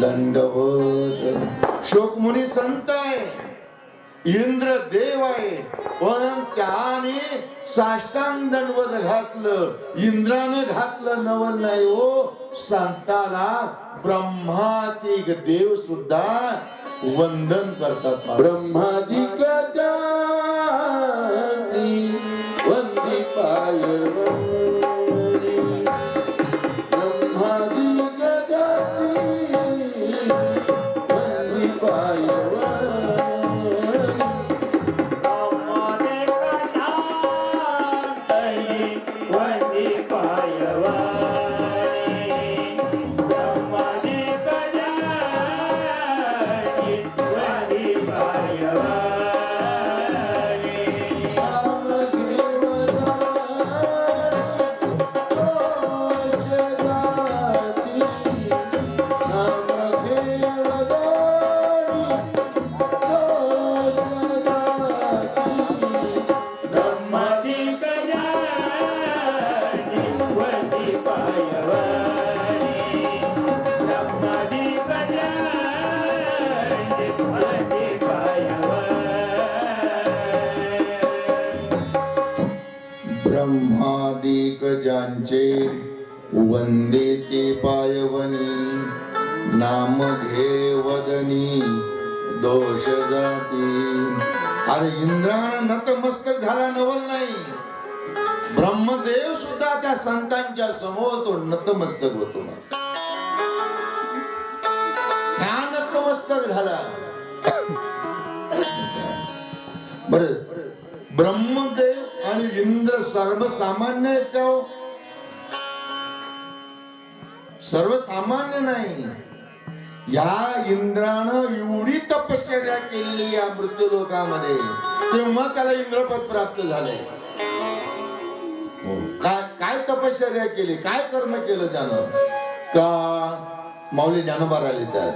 दंडवत. शुक मुनी संत आहे, इंद्र देव आहे, पण त्याने साष्टांग दंडवत घातलं. इंद्राने घातलं नवल नाही हो, संताला ब्रह्मातिक देव सुद्धा वंदन करतात. ब्रह्माजी गजाची वंदी पायवरी, ब्रह्माजी गजाची वंदी पायवरी. ब्रह्मादिक ज्यांचे वंदे ते पायवनी, नाम घे वदनी दोष जाती. अरे इंद्रानं नतमस्तक झाला नवल नाही, ब्रह्मदेव सुद्धा त्या संतांच्या समोर तो नतमस्तक होतो. हा नतमस्तक झाला. बर, ब्रह्मदेव आणि इंद्र सर्वसामान्य आहेत का हो? सर्वसामान्य नाही. या इंद्रानं एवढी तपश्चर्या केलेली या मृत्यू लोकामध्ये, तेव्हा त्याला इंद्रपद प्राप्त झाले. काय तपश्चर्या केली, काय कर्म केलं त्यानं? का माऊली ज्ञानोबा लिहितात,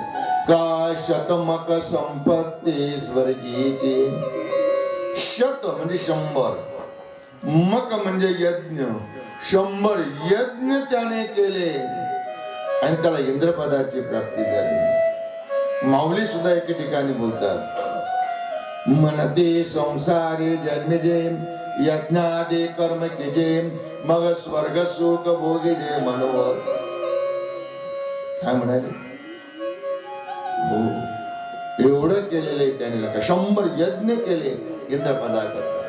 का शतमक संपत्ती स्वर्गीची. शत म्हणजे 100, मक म्हणजे यज्ञ, 100 यज्ञ त्याने केले आणि त्याला इंद्रपदाची प्राप्ती झाली. माऊली सुद्धा एके ठिकाणी बोलतात, मनते संसारी जन्मजे यज्ञादे कर्म केजे, मग स्वर्ग सुख भोगिजे मनोवर. काय म्हणाले? हो, एवढं केलेलं आहे त्याने. 100 यज्ञ केले इंद्रपदाकरता.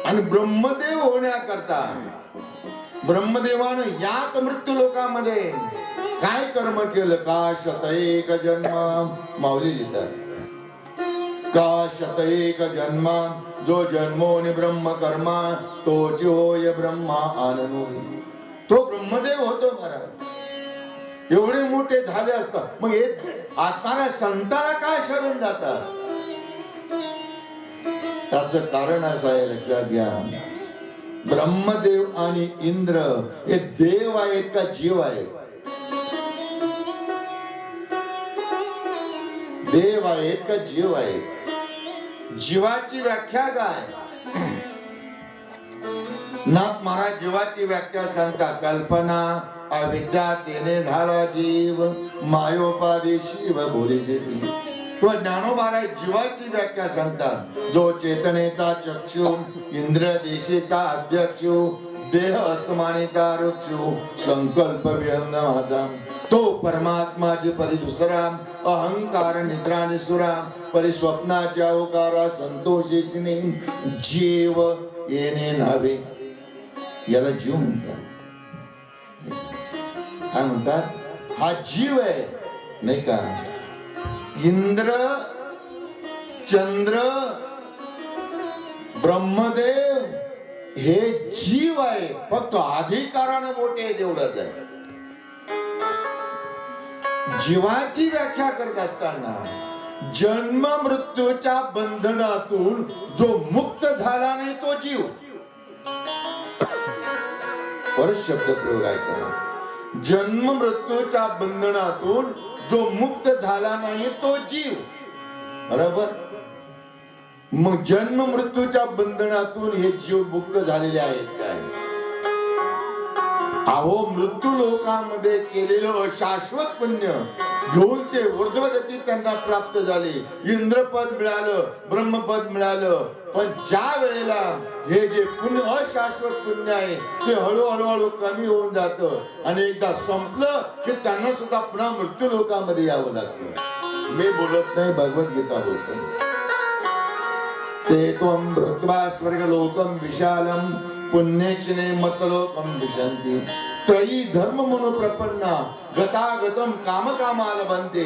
आणि ब्रह्मदेव होण्याकरता ब्रह्मदेवानं याच मृत्यू लोकामध्ये काय कर्म केलं? का शतएक जन्म. माऊली लिहितात, का शतएक जन्म जो जन्मोनी ब्रह्म कर्मा तोची होय ब्रह्मा आननो. तो ब्रह्मदेव होतो महाराज. एवढे मोठे झाले असतात मग हे असणाऱ्या संतांना काय शरण जातात? त्याचं कारण असं आहे, लक्षात घ्या. ब्रह्मदेव आणि इंद्र हे देव आहेत का जीव आहेत? देव आहेत का जीव आहेत? जीवाची व्याख्या काय? नाथ महाराज जीवाची व्याख्या सांगतात, कल्पना अविद्या तेने झाला जीव, मायोपाधी शिव भोले देवी. किंवा ज्ञानोबा जीवाची व्याख्या सांगतात, जो चेतनेचा चक्षु, इंद्र देशीचा अध्यक्षु, देह अस्तमानेचा रक्षु, संकल्प विहंग माझा, तो परमात्माचे परी दुसरा, अहंकार निद्रा निसुरा, परी स्वप्नाच्या अवकारा संतोषेशिने, जीव येणे नावे. याला जीव म्हणतात. काय म्हणतात? हा जीव आहे, नाही का? इंद्र, चंद्र, ब्रह्मदेव हे जीव आहे, फक्त अधिकारानं मोठे आहे तेवढंच आहे. जीवाची व्याख्या करत असताना जन्म मृत्यूच्या बंधनातून जो मुक्त झाला नाही तो जीव. परत शब्द प्रयोग आहे, जन्म मृत्यूच्या बंधनातून जो मुक्त झाला नाही तो जीव. बरोबर? मग जन्म मृत्यूच्या बंधनातून हे जीव मुक्त झालेले आहेत काय? अहो, मृत्यू लोकांमध्ये केलेलं अशाश्वत पुण्य घेऊन ते ऊर्ध्वगती त्यांना प्राप्त झाली. इंद्रपद मिळालं, ब्रह्मपद मिळालं. पण ज्या वेळेला हे जे पुण्य अशाश्वत पुण्य आहे ते हळूहळू कमी होऊन जातं आणि एकदा संपलं की त्यांना सुद्धा पुन्हा मृत्यू लोकांमध्ये यावं लागतं. मी बोलत नाही, भगवद्गीता बोलतो. ते त्वं भूत्वा स्वर्गलोकं विशालं पुण्यक्षणे मतलोकं विशन्ति त्रयी धर्म मनो प्रपन्ना गतागतम कामकामाला बनते.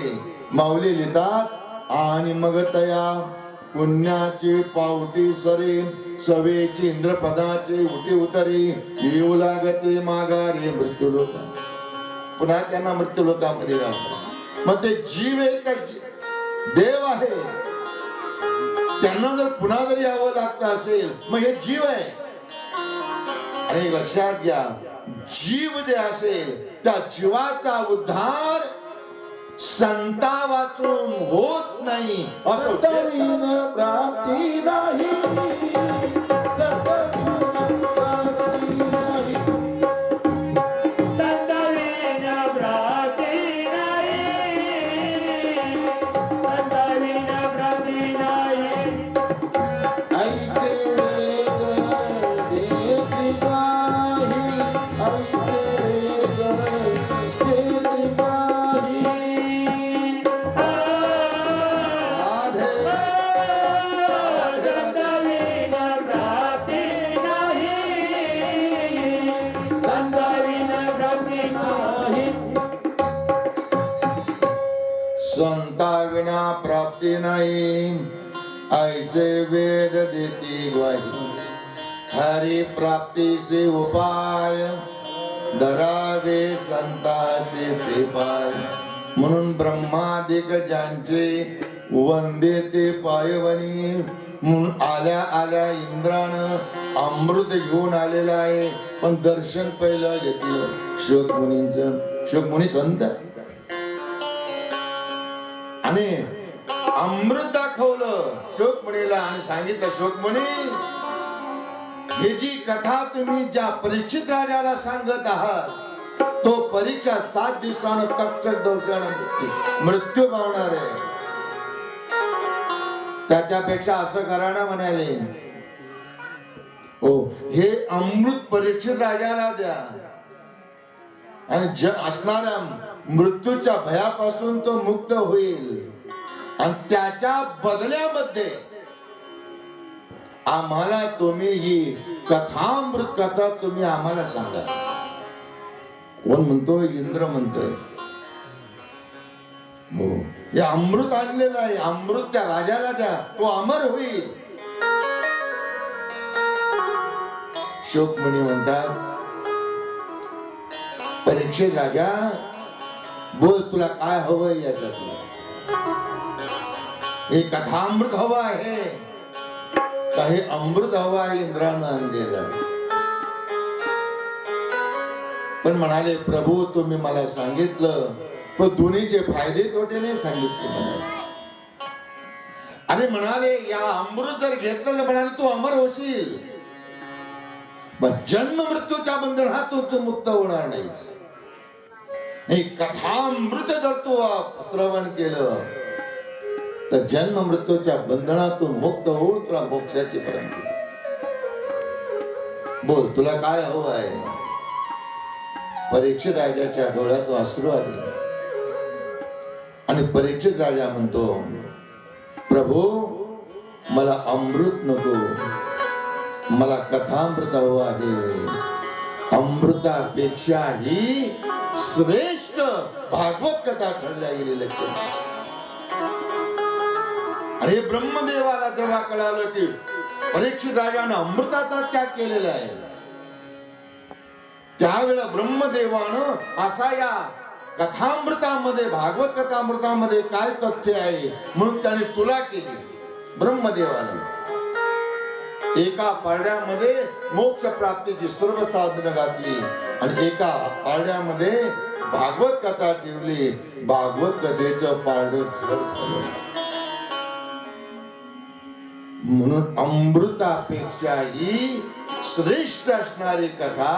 माऊली लिहितात, आणि मग तया पुण्याची पावटी सरे, सवेची इंद्रपदाचे उटी उतरे, येऊ लागते माघारी मृत्यू लोक. पुन्हा त्यांना मृत्यू लोकांमध्ये जातात. मग ते जीव एक देव आहे, त्यांना जर पुन्हा जर यावं लागतं असेल मग हे जीव आहे. आणि लक्षात घ्या, जीव जे असेल त्या जीवाचा उद्धार संता वाचून होत नाही असं प्राप्ती नाही. प्राप्ती नाही, ऐसे वेद देती ग्वाही. हरि प्राप्ती से उपाय धरावे संताचे ते पाय. म्हणून ब्रह्मादिक ज्यांचे वंदे ते पायवणी. म्हणून आल्या आल्या इंद्रानं अमृत घेऊन आलेला आहे, पण दर्शन पहिलं घेतलं शोकमुनींचं. शोकमुनी संत आणि अमृत दाखवलं शोकमुनीला आणि सांगितलं, शोकमुनी ही जी कथा तुम्ही ज्या परीक्षित राजाला सांगत आहात तो परीक्षा 7 दिवसानं तक्षक दोषानं मृत्यू पावणार आहे. त्याच्यापेक्षा असं करा ना म्हणाले, हो हे अमृत परीक्षित राजाला द्या आणि असणाऱ्या मृत्यूच्या भयापासून तो मुक्त होईल. आणि त्याच्या बदल्यामध्ये आम्हाला तुम्ही ही कथामृत कथा तुम्ही आम्हाला सांगा. कोण म्हणतोय? इंद्र म्हणतोय. हो, हे अमृत आणलेलं आहे, अमृत त्या राजाला द्या, तो अमर होईल. शोकमुनी म्हणतात, परीक्षित राजा बोल तुला काय हवंय याच्यातलं? हे कथामृत हवं आहे का हे अमृत हवं आहे इंद्रानं आणलेलं? पण म्हणाले प्रभू तुम्ही मला सांगितलं पण दोन्हीचे फायदे तोटे नाही सांगितले मला. अरे म्हणाले या अमृत जर घेतलं म्हणाले तू अमर होशील, पण जन्म मृत्यूच्या बंधनातून तू मुक्त होणार नाहीस. नाही कथामृत जर तू श्रवण केलं तर जन्म मृत्यूच्या बंधनातून मुक्त होऊन तुला मोक्षाची परंपरा. बोल तुला काय हवं आहे? परीक्षित राजाच्या डोळ्यात अश्रू आले आणि परीक्षित राजा म्हणतो प्रभू मला अमृत नको, मला कथामृत हवं आहे. अमृतापेक्षाही श्रेष्ठ भागवत कथा ठरल्या गेलेल्या. आणि ब्रह्मदेवाला जेव्हा कळालं की परीक्षित राजानं अमृताचा त्याग केलेला आहे, त्यावेळेला ब्रह्मदेवानं असा या कथामृतामध्ये भागवत कथामृतामध्ये काय तथ्य आहे म्हणून त्याने तुला केली. ब्रह्मदेवानं एका पारड्यामध्ये मोक्ष प्राप्तीची सर्व साधनं घातली आणि एका पारड्यामध्ये भागवत कथा ठेवली. भागवत कथेचं पारडं झालं. म्हणून अमृतापेक्षाही श्रेष्ठ असणारी कथा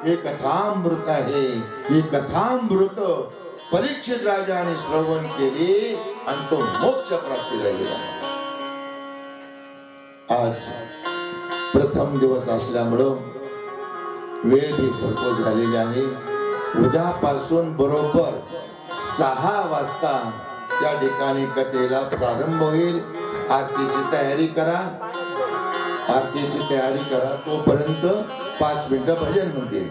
हे कथामृत आहे. हे कथामृत परीक्षित राजाने श्रवण केली आणि तो मोक्ष प्राप्तीला गेला. आज प्रथम दिवस असल्यामुळं वेळ ही भरपूर झालेली आहे. उद्यापासून बरोबर 6 वाजता या ठिकाणी कथेला प्रारंभ होईल. आरतीची तयारी करा, आरतीची तयारी करा. तोपर्यंत 5 मिनिटं भजन म्हणतील.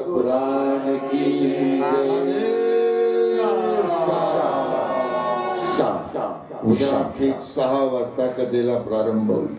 पुराण की उद्या ठीक 6 वाजता कथेला प्रारंभ होईल.